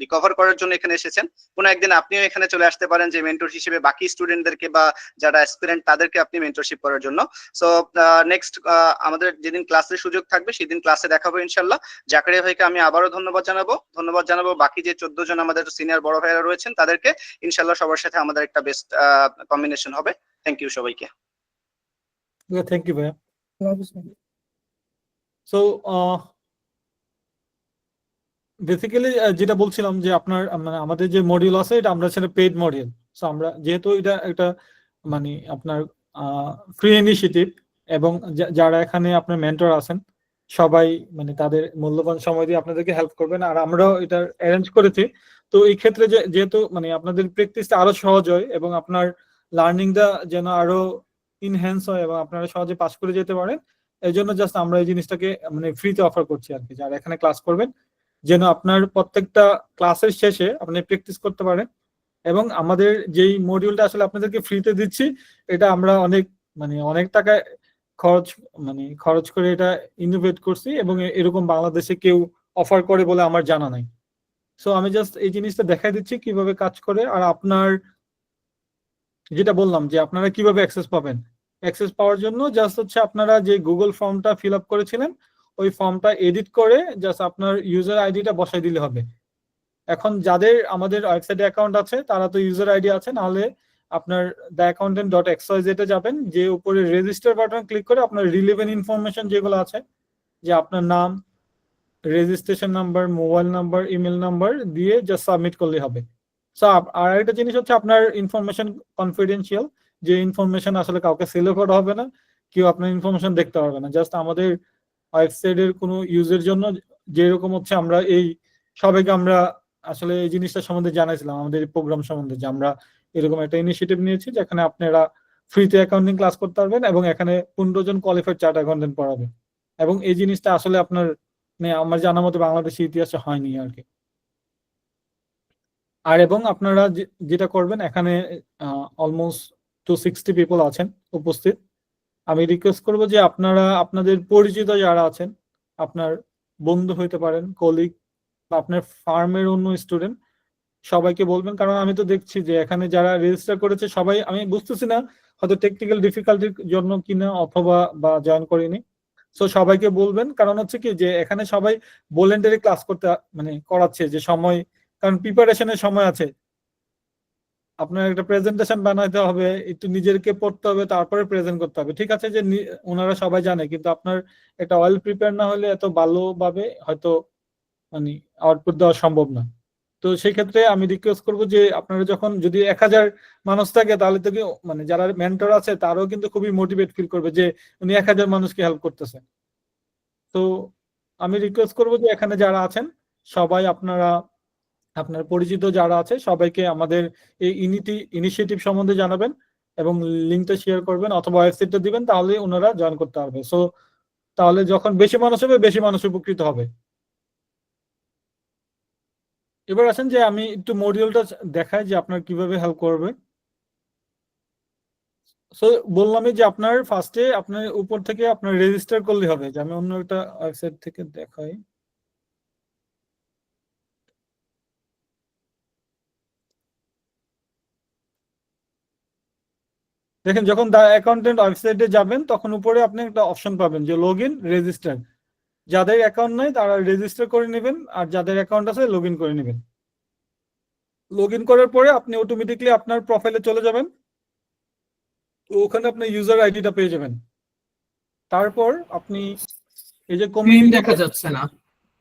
রিকভার করার জন্য এখানে এসেছেন। কোনো একদিন আপনিও এখানে চলে আসতে পারেন যে মেন্টর হিসেবে বাকি স্টুডেন্টদেরকে বা যারা অ্যাসপিরেন্ট তাদেরকে আপনি মেন্টরশিপ করার জন্য। সো নেক্সট আমাদের যেদিন ক্লাসের সুযোগ থাকবে সেদিন ক্লাসে দেখাবো ইনশাল্লাহ। জাকারিয়া ভাইকে আমি আবারও ধন্যবাদ জানাবো। বাকি যে 14 জন আমাদের সিনিয়র বড় ভাইরা রয়েছেন তাদেরকে ইনশাল্লাহ সবার সাথে আমাদের একটা বেস্ট কম্বিনেশন হবে। থ্যাংক ইউ সবাইকে। থ্যাংক ইউ ভাইয়া। সো বেসিক্যালি যেটা বলছিলাম যে আপনার মানে আমাদের যে মডিউল আছে এটা আমরা সেটা পেইড মডিউল। সো আমরা যেহেতু এটা একটা মানে আপনার ফ্রি ইনিশিয়েটিভ, এবং যারা এখানে আপনার মেন্টর আছেন সবাই মানে তাদের মূল্যবান সময় দিয়ে আপনাদেরকে হেল্প করবেন, আর আমরাও এটা অ্যারেঞ্জ করেছি। তো তো এই ক্ষেত্রে যেহেতু মানে আপনাদের প্র্যাকটিসটা আরো সহজ হয় এবং আপনার লার্নিংটা যেন আরো ইনহ্যান্স হয় এবং আপনারা সহজে পাস করে যেতে পারেন, এই জন্য জাস্ট আমরা এই জিনিসটাকে মানে ফ্রিতে অফার করছি আর কি। যারা এখানে ক্লাস করবেন যেন আপনার প্রত্যেকটা ক্লাসের শেষে আপনি প্র্যাকটিস করতে পারেন। এবং আমাদের যেই মডিউলটা আসলে আপনাদেরকে ফ্রিতে দিচ্ছি, এটা আমরা অনেক টাকা খরচ করে এটা ইনোভেট করছি এবং এরকম বাংলাদেশে কেউ অফার করে বলে আমার জানা নাই। সো আমি জাস্ট এই জিনিসটা দেখাই দিচ্ছি কিভাবে কাজ করে। আর আপনার যেটা বললাম যে আপনারা কিভাবে অ্যাক্সেস পাবেন, অ্যাক্সেস পাওয়ার জন্য জাস্ট হচ্ছে আপনারা যে গুগল ফর্মটা ফিল আপ করেছিলেন ওই ফর্মটা এডিট করে জাস্ট আপনার ইউজার আইডিটা বসাই দিলে হবে। এখন যাদের আমাদের ওয়েবসাইটে অ্যাকাউন্ট আছে তারা তো ইউজার আইডি আছে, নাহলে আপনার theaccountant.xyz এ যাবেন, যে উপরে রেজিস্টার বাটন ক্লিক করে আপনার রিলেভেন্ট ইনফরমেশন যেগুলো আছে, যে আপনার নাম, registration number, mobile number, email number দিয়ে জাস্ট সাবমিট করলে হবে। সো আর একটা জিনিস হচ্ছে আপনার ইনফরমেশন কনফিডেন্সিয়াল, যে ইনফরমেশন আসলে কাউকে সেলও করা হবে না, কেউ আপনার ইনফরমেশন দেখতে পারবে না। জাস্ট আমাদের ওয়েবসাইটের কোনো ইউজের জন্য, যেরকম হচ্ছে আমরা এই সবাইকে আমরা আসলে এই জিনিসটা সম্বন্ধে জানাইছিলাম আমাদের প্রোগ্রাম সম্বন্ধে, যে আমরা এরকম একটা ইনিশিয়েটিভ নিয়েছি যেখানে আপনারা ফ্রিতে অ্যাকাউন্টিং ক্লাস করতে পারবেন এবং এখানে 15 জন কোয়ালিফাইড চার্টার্ড অ্যাকাউন্টেন্ট পড়াবে। এবং এই জিনিসটা আসলে আপনার আমার জানা মতো বাংলাদেশের ইতিহাসে হয়নি আর কি। আর এবং আপনারা যেটা করবেন, এখানে অলমোস্ট 260 পিপল আছেন উপস্থিত। আমি রিকোয়েস্ট করব যে আপনারা আপনাদের পরিচিত যারা আছেন, আপনার বন্ধু হইতে পারেন, কলিগ বা আপনার ফার্মের অন্য স্টুডেন্ট, সবাইকে বলবেন। কারণ আমি তো দেখছি যে এখানে যারা রেজিস্টার করেছে সবাই, আমি বুঝতেছি না হয়তো টেকনিক্যাল ডিফিকাল্টির জন্য কিনা অথবা বা জয়েন করিনি। সো সবাইকে বলবেন, কারণ হচ্ছে কি যে এখানে সবাই ভলেন্টারি ক্লাস করতে করাচ্ছে, যে সময়, কারণ প্রিপারেশনের সময় আছে, আপনার একটা প্রেজেন্টেশন বানাইতে হবে, একটু নিজেকে পড়তে হবে, তারপরে প্রেজেন্ট করতে হবে। ঠিক আছে যে ওনারা সবাই জানে, কিন্তু আপনার একটা ওয়েল প্রিপেয়ার না হলে এত ভালোভাবে হয়তো আউটপুট দেওয়া সম্ভব না। তো সেই ক্ষেত্রে আমি রিকোয়েস্ট করবো যে আপনারা যখন যদি 1000 মানুষ থাকে, তাহলে তো যারা মেন্টর আছে তারাও কিন্তু খুবই মোটিভেট ফিল করবে যে উনি 1000 মানুষকে হেল্প করতেছে। তো আমি রিকোয়েস্ট করবো যে এখানে যারা আছেন সবাই আপনারা আপনার পরিচিত যারা আছে সবাইকে আমাদের এই ইনিশিয়েটিভ সম্বন্ধে জানাবেন এবং লিঙ্কটা শেয়ার করবেন অথবা ওয়েবসাইটটা দিবেন, তাহলে ওনারা জয়েন করতে পারবে। সো তাহলে যখন বেশি মানুষ হবে, বেশি মানুষ উপকৃত হবে। এবার আসেন যে আমি একটু মডিউলটা দেখাই যে আপনার কিভাবে হেল্প করবে। সো বললামই যে আপনার ফার্স্টে আপনার উপর থেকে আপনার রেজিস্টার করলে হবে। যে আমি অন্য একটা ওয়েবসাইট থেকে দেখাই। দেখেন, যখন দা অ্যাকাউন্টেন্ট ওয়েবসাইটে যাবেন তখন উপরে আপনি একটা অপশন পাবেন যে লগ ইন রেজিস্টার। যাদের অ্যাকাউন্ট নাই তারা রেজিস্টার করে নেবেন, আর যাদের অ্যাকাউন্ট আছে লগ ইন করে নেবেন। লগ ইন করার পরে আপনি অটোমেটিকলি আপনার প্রোফাইলে চলে যাবেন, তো ওখানে আপনি ইউজার আইডিটা পেয়ে যাবেন। তারপর আপনি এই যে স্ক্রিন দেখা যাচ্ছে না,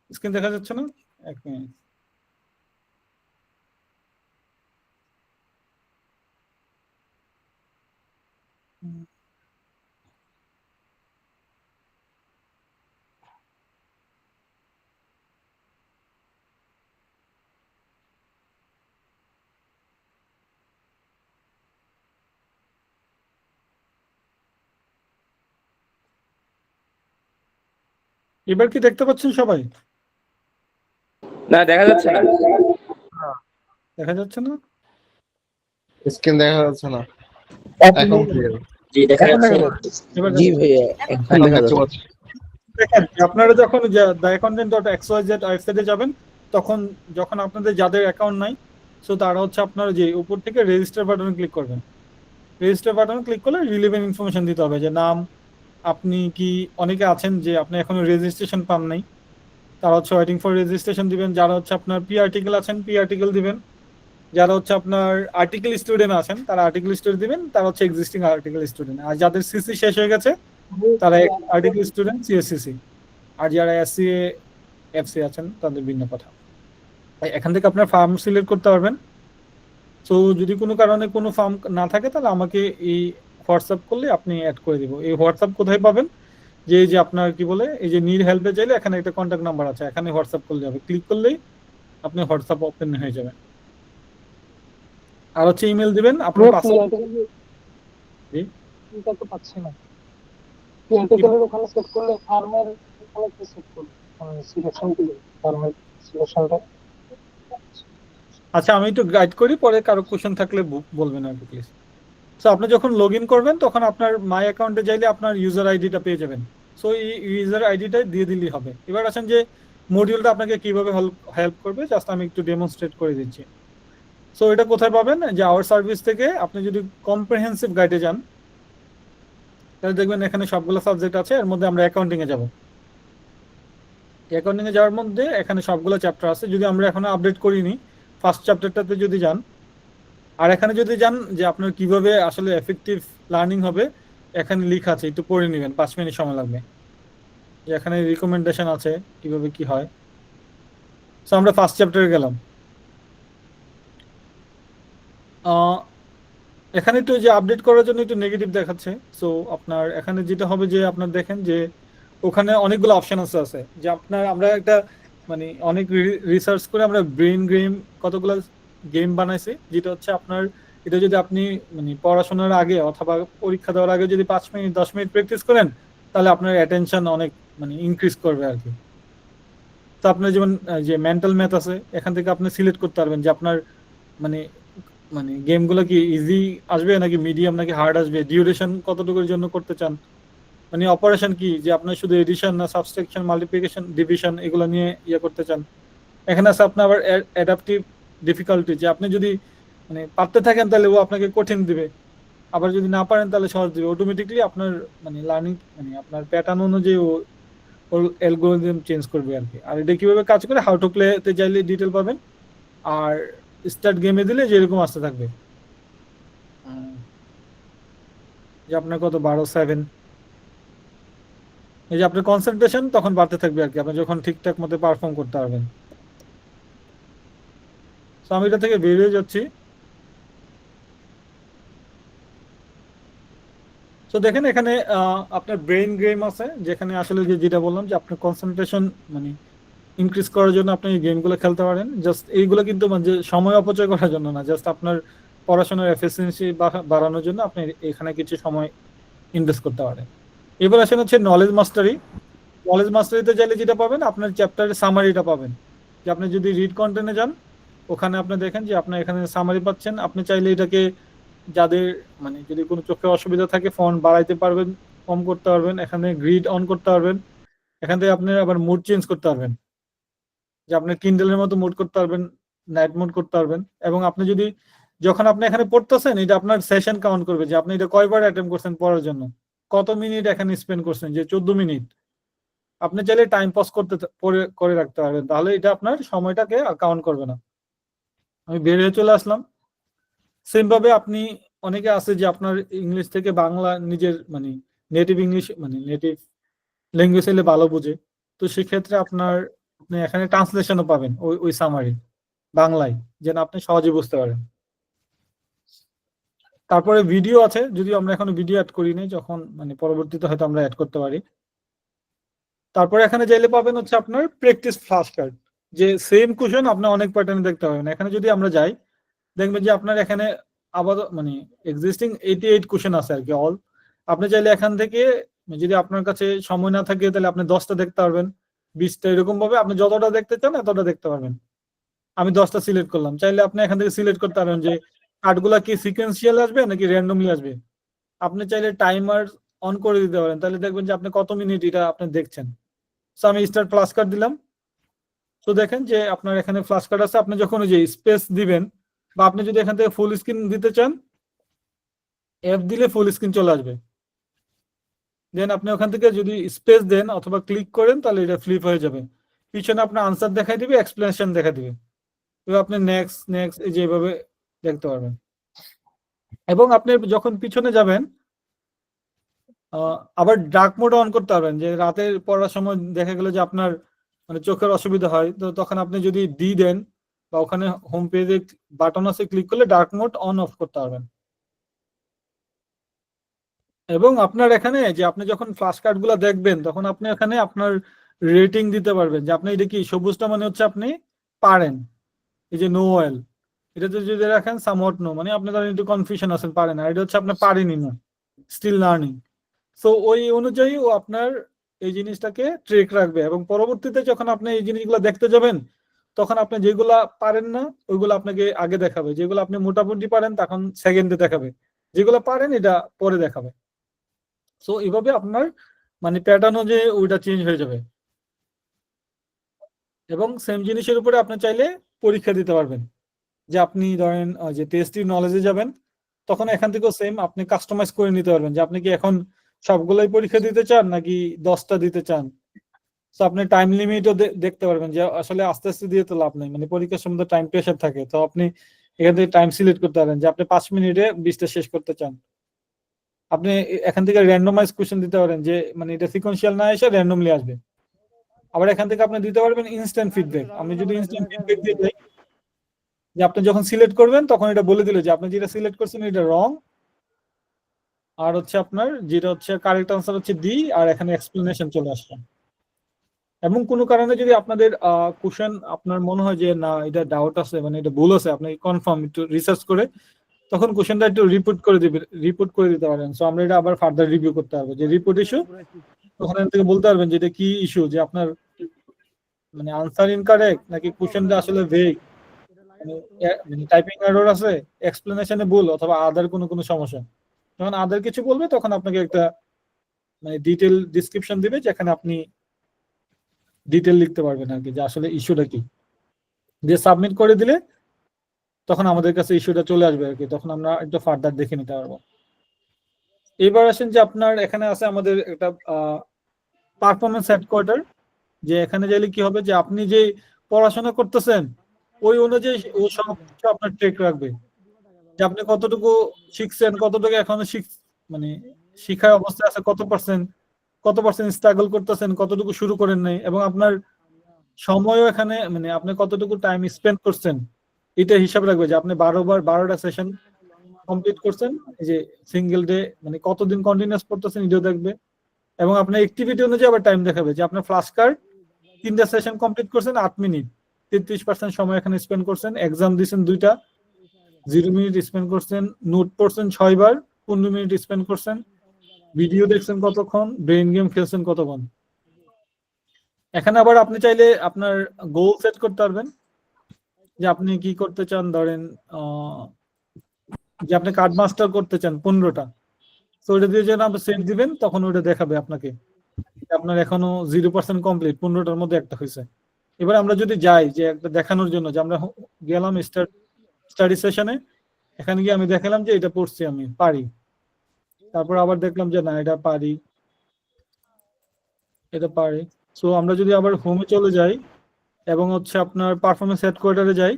স্ক্রিন দেখা যাচ্ছে না, এক মিনিট। এবার কি দেখতে পাচ্ছেন সবাই? না, দেখা যাচ্ছে না। দেখা যাচ্ছে না, স্ক্রিন দেখা যাচ্ছে না। এখন ক্লিয়ার। জি দেখা যাচ্ছে। এবার জি ভাইয়া এখন দেখা যাচ্ছে। দেখেন, আপনারা যখন theaccountant.xyz ওয়েবসাইটে যাবেন, তখন যখন আপনাদের যাদের অ্যাকাউন্ট নাই, সো তারা হচ্ছে আপনারা যে উপর থেকে রেজিস্টার বাটনে ক্লিক করবেন। রেজিস্টার বাটনে ক্লিক করলে রিলেভেন্ট ইনফরমেশন দিতে হবে, যে নাম, আপনি কি, অনেকে আছেন যে আপনি এখনো রেজিস্ট্রেশন পান নাই, তারা হচ্ছে ওয়েটিং ফর রেজিস্ট্রেশন দিবেন। যারা হচ্ছে আপনার পি আর্টিকেল আছেন, পি আর্টিকেল দিবেন। যারা হচ্ছে আপনার আর্টিকেল স্টুডেন্ট আছেন, তারা আর্টিকেল স্টুডেন্ট দিবেন, তারা হচ্ছে এক্সিস্টিং আর্টিকেল স্টুডেন্ট। আর যাদের সিসি শেষ হয়ে গেছে তারা আর্টিকেল স্টুডেন্ট সিএসসিসি। আর যারা এসসিএ এফসি আছেন তাদের ভিন্ন কথা। এখান থেকে আপনার ফার্ম সিলেক্ট করতে পারবেন। সো যদি কোনো কারণে কোনো ফার্ম না থাকে, তাহলে আমাকে এই হোয়াটসঅ্যাপ করলে আপনি অ্যাড করে দিব। এই হোয়াটসঅ্যাপ কোথায় পাবেন? যে আপনার কি বলে, এই যে নিড হেল্পে চাইলে এখানে একটা কন্ট্যাক্ট নাম্বার আছে, এখানে হোয়াটসঅ্যাপ করলে হবে। ক্লিক করলেই আপনি হোয়াটসঅ্যাপ ওপেন হয়ে যাবে। আর হচ্ছে ইমেল দিবেন, আপনার পাসওয়ার্ড তো পাচ্ছি না। ক্রিটিক্যালের ওখানে সেট করলে ফার্মের ওখানে কি সেট করব? মানে সিলেকশন কি ফার্মের সিলেকশনটা? আচ্ছা, আমি একটু গাইড করি, পরে কারো কোশ্চেন থাকলে বলবেন আর কি প্লিজ। সো আপনি যখন লগ ইন করবেন তখন আপনার মাই অ্যাকাউন্টে যাইলে আপনার ইউজার আইডিটা পেয়ে যাবেন। সো এই ইউজার আইডিটা দিয়ে দিলেই হবে। এবার আসেন যে মডিউলটা আপনাকে কিভাবে হেল্প করবে, জাস্ট আমি একটু ডেমনস্ট্রেট করে দিচ্ছি। সো এটা কোথায় পাবেন, যে আওয়ার সার্ভিস থেকে আপনি যদি কম্প্রিহেন্সিভ গাইডে যান তাহলে দেখবেন এখানে সবগুলো সাবজেক্ট আছে, এর মধ্যে আমরা অ্যাকাউন্টিং এ যাব। অ্যাকাউন্টিং এ যাওয়ার মধ্যে এখানে সবগুলো চ্যাপ্টার আছে, যদি আমরা এখনো আপডেট করিনি ফার্স্ট চ্যাপ্টারটাতে যদি যান, আর এখানে যদি যান যে আপনার কিভাবে আসলে এফেক্টিভ লার্নিং হবে, এখানে লেখা আছে, একটু পড়ে নেবেন, 5 মিনিট সময় লাগবে। যে এখানে রিকমেন্ডেশন আছে কিভাবে কি হয়। সো আমরা ফার্স্ট চ্যাপ্টারে গেলাম। এখানে একটু যে আপডেট করার জন্য একটু নেগেটিভ দেখাচ্ছে। সো আপনার এখানে যেটা হবে যে আপনার দেখেন যে ওখানে অনেকগুলো অপশন আছে যে আপনার, আমরা একটা মানে অনেক রিসার্চ করে আমরা ব্রেন গেম কতগুলো গেম বানাইছি, যেটা হচ্ছে আপনার এটা যদি আপনি মানে পড়াশোনার আগে অথবা পরীক্ষা দেওয়ার আগে যদি 5 মিনিট 10 মিনিট প্র্যাকটিস করেন তাহলে আপনার অ্যাটেনশন অনেক মানে ইনক্রিজ করবে আর কি। তো আপনার যেমন যে মেন্টাল ম্যাথ আছে, এখান থেকে আপনি সিলেক্ট করতে পারবেন যে আপনার মানে মানে গেমগুলো কি ইজি আসবে নাকি মিডিয়াম নাকি হার্ড আসবে, ডিউরেশন কতটুকুর জন্য করতে চান, মানে অপারেশন কি, যে আপনার শুধু এডিশন না সাবট্রাকশন মাল্টিপ্লিকেশন ডিভিশন এগুলো নিয়ে ইয়ে করতে চান। এখানে আছে আপনার আবার অ্যাডাপটিভ ডিফিকাল্টি, যে আপনি যদি মানে পারতে থাকেন তাহলে ও আপনাকে কঠিন দিবে, আবার যদি না পারেন তাহলে সহজ দিবে। অটোমেটিকলি আপনার মানে লার্নিং মানে আপনার প্যাটার্ন অনুযায়ী ও অ্যালগরিদম চেঞ্জ করবে আর কি। আর এটা কিভাবে কাজ করে, হাউ টু প্লে তে চাইলে ডিটেল পাবেন, আর স্টার্ট গেমে দিলে যেরকম আসতে থাকবে যে আপনার কত 12-7, এই যে আপনার কনসেন্ট্রেশন তখন বাড়তে থাকবে আর কি, আপনি যখন ঠিকঠাক মতো পারফর্ম করতে পারবেন। তো আমি এটা থেকে বেরিয়ে যাচ্ছি। তো দেখেন এখানে আপনার ব্রেন গেম আছে, যেখানে আসলে যেটা বললাম যে আপনার কনসেন্ট্রেশন মানে ইনক্রিজ করার জন্য আপনি এই গেমগুলো খেলতে পারেন। জাস্ট এইগুলো কিন্তু মানে যে সময় অপচয় করার জন্য না, জাস্ট আপনার পড়াশোনার এফিসিয়েন্সি বাড়ানোর জন্য আপনি এখানে কিছু সময় ইনভেস্ট করতে পারেন। এবার আসেন হচ্ছে নলেজ মাস্টারি। নলেজ মাস্টারিতে চাইলে যেটা পাবেন, আপনার চ্যাপ্টারের সামারিটা পাবেন। যে আপনি যদি রিড কন্টেন্টে যান, ওখানে আপনি দেখেন যে আপনি এখানে সামারি পাচ্ছেন। আপনি চাইলে এটাকে যাদের মানে যদি কোনো চোখে অসুবিধা থাকে ফন্ট বাড়াইতে পারবেন, কম করতে পারবেন, এখানে গ্রিড অন করতে পারবেন। এখান থেকে আপনি আবার মুড চেঞ্জ করতে পারবেন, যে আপনি কিন্ডেলের মতো মুড করতে পারবেন, নাইট মুড করতে পারবেন। এবং আপনি যদি যখন আপনি এখানে পড়তেছেন, এটা আপনার সেশন কাউন্ট করবে, যে আপনি এটা কয়বার অ্যাটেম্প করছেন পড়ার জন্য, কত মিনিট এখানে স্পেন্ড করছেন, যে 14 মিনিট। আপনি চাইলে টাইম পজ করতে করে রাখতে পারবেন, তাহলে এটা আপনার সময়টাকে কাউন্ট করবে না। আমি বের হয়ে চলে আসলাম। সেম ভাবে আপনি অনেকে আছে যে আপনার ইংলিশ থেকে বাংলা নিজের মানে নেটিভ ইংলিশ মানে নেটিভ ল্যাঙ্গুয়েজ হলে ভালো বুঝে, তো সেক্ষেত্রে আপনার আপনি এখানে ট্রান্সলেশনও পাবেন ওই সামারি বাংলায়, যেন আপনি সহজে বুঝতে পারেন। তারপরে ভিডিও আছে, যদিও আমরা এখনো ভিডিও অ্যাড করিনি, যখন মানে পরবর্তীতে হয়তো আমরা অ্যাড করতে পারি। তারপরে এখানে চাইলে পাবেন হচ্ছে আপনার প্র্যাকটিস ফ্ল্যাশ কার্ড, যে সেম কোশ্চেন আপনি অনেক প্যাটার্নে দেখতে পাবেন। এখানে যদি আমরা যাই, দেখবেন যে আপনার এখানে আবার মানে এক্সিস্টিং 88 কোশ্চেন আছে আর কি অল। আপনি চাইলে এখান থেকে যদি আপনার কাছে সময় না থাকে তাহলে আপনি 10টা দেখতে পারবেন, 20টা, এরকম ভাবে আপনি যতটা দেখতে চান এতটা দেখতে পারবেন। আমি 10টা সিলেক্ট করলাম, চাইলে আপনি এখান থেকে সিলেক্ট করতে পারবেন যে কার্ডগুলা কি সিকোয়েন্সিয়াল আসবে নাকি র্যান্ডমলি আসবে। আপনি চাইলে টাইমার অন করে দিতে পারেন, তাহলে দেখবেন যে আপনি কত মিনিট এটা আপনি দেখছেন। সো আমি স্টার্ট ফ্ল্যাশ কার্ড দিলাম। তো দেখেন যে আপনার এখানে ফ্ল্যাশ কার্ড আছে, আপনি যখন ওই যে স্পেস দিবেন বা আপনি যদি এখান থেকে ফুল স্ক্রিন দিতে চান, এফ দিলে ফুল স্ক্রিন চলে আসবে। দেন আপনি ওখান থেকে যদি স্পেস দেন অথবা ক্লিক করেন তাহলে এটা ফ্লিপ হয়ে যাবে, পিছনে আপনার আনসার দেখাই দিবে, এক্সপ্লেনেশন দেখা দিবে। তো আপনি নেক্সট নেক্সট এই যে এইভাবে দেখতে পারবেন। এবং আপনি যখন পিছনে যাবেন আবার ডার্ক মোড অন করতে পারবেন, যে রাতে পড়ার সময় দেখা গেল যে আপনার মানে চোখের অসুবিধা হয়, তো তখন আপনি যদি ডি দেন বা ওখানে হোম পেজে বাটন আছে ক্লিক করলে ডার্ক মোড অন অফ করতে পারবেন। এবং আপনার এখানে যে আপনি যখন ফ্ল্যাশ কার্ড গুলা দেখবেন তখন আপনি এখানে আপনার রেটিং দিতে পারবেন, যে আপনি এটা কি সবুজটা মানে হচ্ছে আপনি পারেন, এই যে নো ওয়েল, এটাতে যদি রাখেন সামওয়াট নো, মানে আপনি ধরেন একটু কনফিউশন আছেন, পারেন না, এটা হচ্ছে আপনার পারেনি না, স্টিল লার্নিং। সো ওই অনুযায়ী ও আপনার এই জিনিসটাকে ট্রেক রাখবে, এবং পরবর্তীতে যখন আপনি এই জিনিসগুলো দেখতে যাবেন তখন আপনি যেগুলা পারেন না ওইগুলো আপনাকে আগে দেখাবে, যেগুলো আপনি মোটামুটি পারেন তখন সেকেন্ডে দেখাবে, যেগুলো পারেন এটা পরে দেখাবে। সো এইভাবে আপনার মানে প্যাটার্ন অনুযায়ী ওইটা চেঞ্জ হয়ে যাবে, এবং সেম জিনিসের উপরে আপনি চাইলে পরীক্ষা দিতে পারবেন। যে আপনি ধরেন যে টেস্টিভ নলেজে যাবেন তখন এখান থেকেও সেম আপনি কাস্টমাইজ করে নিতে পারবেন, যে আপনি কি এখন সবগুলোই পরীক্ষা দিতে চান নাকি 10টা দিতে চান। তো আপনি টাইম লিমিটও দেখতে পারবেন, যে আসলে আস্তে আস্তে দিয়ে তো লাভ নেই, মানে পরীক্ষার সময় তো টাইম প্রেশার থাকে, তো আপনি এখান থেকে টাইম সিলেক্ট করতে পারেন যে আপনি 5 মিনিটে 20টা শেষ করতে চান। আপনি এখান থেকে র্যান্ডমাইজ কোশ্চেন দিতে পারেন, যে মানে এটা সিকোয়েন্সিয়াল না এসে র্যান্ডমলি আসবে। আবার এখান থেকে আপনি দিতে পারবেন ইনস্ট্যান্ট ফিডব্যাক। আমি যদি ইনস্ট্যান্ট ফিডব্যাক দিয়ে যাই, যে আপনি যখন সিলেক্ট করবেন তখন এটা বলে দিল যে আপনি যেটা সিলেক্ট করছেন এটা রং, আর হচ্ছে আপনার যেটা হচ্ছে কারেক্ট আনসার হচ্ছে ডি, আর এখানে এক্সপ্লেনেশন চলে আসছে। এবং কোনো কারণে যদি আপনাদের কোশ্চেন আপনার মনে হয় যে না এটা ডাউট আছে, মানে এটা ভুল আছে, আপনি কনফার্ম একটু রিসার্চ করে তখন কোশ্চেনটা একটু রিপোর্ট করে দিতে পারেন। সো আমরা এটা আবার ফার্দার রিভিউ করতে পারবো, যে রিপোর্ট ইস্যু, তখন এখান থেকে বলতে পারবেন যে এটা কি ইস্যু, যে আপনার মানে আনসার ইনকারেক্ট নাকি কোশ্চেনটা আসলে ভেগ, মানে টাইপিং এরর আছে, এক্সপ্লেনেশনে ভুল, অথবা আদার কোনো সমস্যা। যখন আদার কিছু বলবে তখন আপনাকে একটা মানে ডিটেল ডেসক্রিপশন দিবে, যেখানে আপনি ডিটেল লিখতে পারবেন আর কি, যে আসলে ইস্যুটা কি। দিয়ে সাবমিট করে দিলে তখন আমাদের কাছে ইস্যুটা চলে আসবে আর কি, তখন আমরা একটু ফার্দার দেখে নিতে পারবো। এবার আসেন যে আপনার এখানে আছে আমাদের একটা পারফরমেন্স হেডকোয়ার্টার, যে এখানে যাইলে কি হবে, যে আপনি যে পড়াশোনা করতেছেন ওই অনুযায়ী ও সব কিছু আপনার ট্রেক রাখবে, যে আপনি কতটুকু শিখছেন, কতটুকু এখনো মানে শিখার অবস্থায় আছে, কত পার্সেন্ট স্ট্রাগল করতেছেন, কতটুকু শুরু করেন নাই, এবং আপনার সময়ও এখানে মানে আপনি কতটুকু টাইম স্পেন্ড করছেন এটা হিসাব রাখবে, যে আপনি 12টা সেশন কমপ্লিট করছেন, এই যে সিঙ্গেল ডে মানে কতদিন কন্টিনিউয়াস পড়তেছেন এটাও দেখবে, এবং আপনার অ্যাক্টিভিটি অনুযায়ী আবার টাইম দেখাবে, যে আপনার ফ্ল্যাশ কার্ড 3টা সেশন কমপ্লিট করছেন 8 মিনিট, 33% সময় এখানে স্পেন্ড করছেন, এক্সাম দিয়েছেন 2টা 0 মিনিট স্পেন্ড করছেন, নোট পড়ছেন 6 বার 15 মিনিট স্পেন্ড করছেন, ভিডিও দেখছেন কতক্ষণ, ব্রেন গেম খেলছেন কতক্ষণ। এখানে আবার আপনি চাইলে আপনার গোল সেট করতে পারবেন, যে আপনি কি করতে চান, ধরেন যে আপনি কার্ড মাস্টার করতে চান 15টা, তো ওটা দিয়ে যখন আপনি সেট দিবেন তখন ওটা দেখাবে আপনাকে আপনার এখনো 0% কমপ্লিট, 15টার মধ্যে একটা হয়েছে। এবার আমরা যদি যাই যে একটা দেখানোর জন্য, যে আমরা গেলাম স্টাডি সেশনে, এখানে গিয়ে আমি দেখালাম যে এটা পড়ছি আমি পারি, তারপর আবার দেখলাম যে না এটা পারি। সো আমরা যদি আবার হোমে চলে যাই এবং হচ্ছে আপনার পারফরমেন্স হেডকোয়ার্টারে যাই,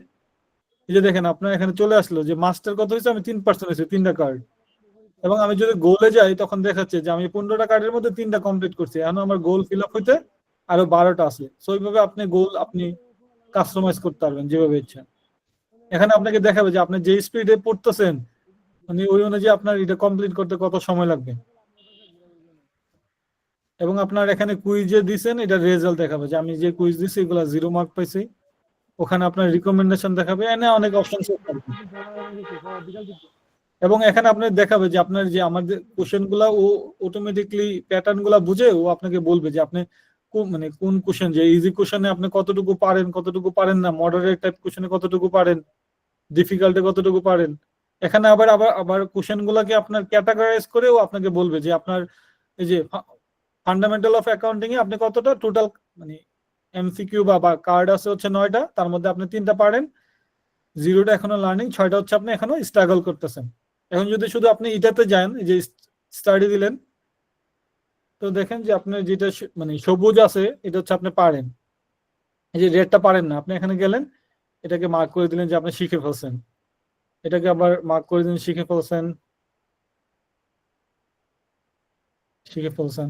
এই যে দেখেন আপনার এখানে চলে আসলো যে মাস্টার কত হয়েছে, আমি 3% হয়েছে, 3টা কার্ড। এবং আমি যদি গোলে যাই তখন দেখাচ্ছে যে আমি 15টা কার্ডের মধ্যে 3টা কমপ্লিট করছি, এখন আমার গোল ফিল আপ হইতে আরো 12টা আছে। সো এইভাবে আপনি গোল আপনি কাস্টমাইজ করতে পারবেন যেভাবে ইচ্ছা। এখানে আপনাকে দেখাবে যে আপনি যে স্পিডে পড়তেছেন মানে ওই অনুযায়ী আপনার এটা কমপ্লিট করতে কত সময় লাগবে, এবং আপনার এখানে কুইজে দিছেন এটা রেজাল্ট দেখাবে, যে আমি যে কুইজ দিছি এগুলা 0 মার্ক পাইছি, ওখানে আপনার রিকমেন্ডেশন দেখাবে, এনে অনেক অপশন থাকবে। এবং এখানে আপনার দেখাবে যে আপনার যে আমাদের কোশ্চেন গুলা ও অটোমেটিকলি প্যাটার্ন গুলা বুঝে ও আপনাকে বলবে যে আপনি মানে কোন কোশ্চেন, যে ইজি কোশ্চেনে আপনি কতটুকু পারেন না, মডারেট টাইপ কোশ্চেনে কতটুকু পারেন, ডিফিকাল্টে কতটুকু পারেন। এখানে আবার কোশ্চেন গুলাকে আপনার ক্যাটাগরাইজ করে ও আপনাকে বলবে যে আপনার এই যে ফান্ডামেন্টাল অফ অ্যাকাউন্টিং এ আপনি কতটা টোটাল মানে এমসিকিউ বা কার্ড আছে হচ্ছে 9টা, তার মধ্যে আপনি 3টা পারেন, 0টা এখনো লার্নিং, 6টা হচ্ছে আপনি এখনো স্ট্রাগল করতেছেন। এখন যদি শুধু আপনি এটাতে যান, এই যে স্টাডি দিলেন, তো দেখেন যে আপনার যেটা মানে সবুজ আছে এটা হচ্ছে আপনি পারেন, এই যে রেডটা পারেন না, আপনি এখানে গেলেন এটাকে মার্ক করে দিলেন যে আপনি শিখে ফেলছেন, এটাকে আবার মার্ক করে দিলেন শিখে ফেলছেন।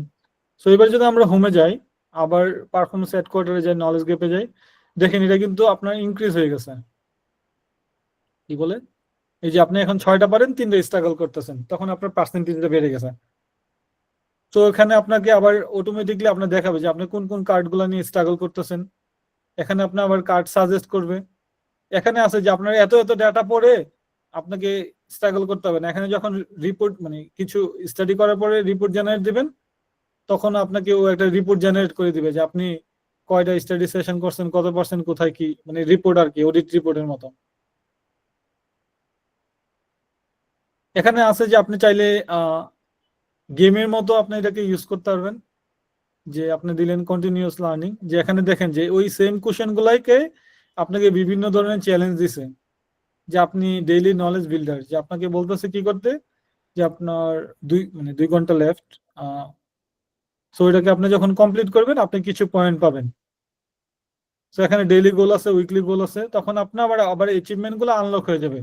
সো এবার যদি আমরা হোমে যাই, আবার পারফরমেন্স হেডকোয়ার্টারে যাই, নলেজ গ্যাপে যাই, দেখেন এটা কিন্তু আপনার ইনক্রিজ হয়ে গেছে। কি বলে, এই যে আপনি এখন 6টা পারেন, 3টা স্ট্রাগল করতেছেন, তখন আপনার পার্সেন্টেজটা বেড়ে গেছে। তো এখানে আপনাকে আবার অটোমেটিকলি আপনার দেখাবে যে আপনি কোন কোন কার্ডগুলো নিয়ে স্ট্রাগল করতেছেন, এখানে আপনি আবার কার্ড সাজেস্ট করবে, এখানে আছে যে আপনার এত এত ডাটা পড়ে আপনাকে স্ট্রাগল করতে হবে না। এখানে যখন রিপোর্ট মানে কিছু স্টাডি করার পরে রিপোর্ট জেনারেট দিবেন, তখন আপনাকে ও একটা রিপোর্ট জেনারেট করে দিবে যে আপনি কয়টা স্টাডি সেশন করছেন, কত পার্সেন্ট কোথায় কি, মানে রিপোর্ট আর কি, অডিট রিপোর্টের মতো। এখানে আছে যে আপনি চাইলে গেমের মতো আপনি এটাকে ইউজ করতে পারবেন, যে আপনি দিলেন কন্টিনিউয়াস লার্নিং, যে এখানে দেখেন যে ওই সেম কোশ্চেন গুলাইকে আপনাকে বিভিন্ন ধরনের চ্যালেঞ্জ দিছে, যে আপনি ডেইলি নলেজ বিল্ডার, যে আপনাকে বলতেছে কি করতে, যে আপনার 2 ঘন্টা লেফট, সো এটাকে আপনি যখন কমপ্লিট করবেন আপনি কিছু পয়েন্ট পাবেন। সো এখানে ডেইলি গোল আছে, উইকলি গোল আছে, তখন আপনার আবার অ্যাচিভমেন্ট গুলো আনলক হয়ে যাবে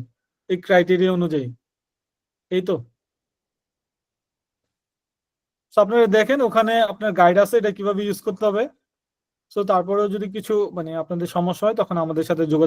এই ক্রাইটেরিয়া অনুযায়ী। এই তো সো আপনারা দেখেন ওখানে আপনার গাইড আছে এটা কিভাবে ইউজ করতে হবে। সো তারপরেও যদি কিছু মানে আপনাদের সমস্যা হয় তখন আমাদের সাথে যোগাযোগ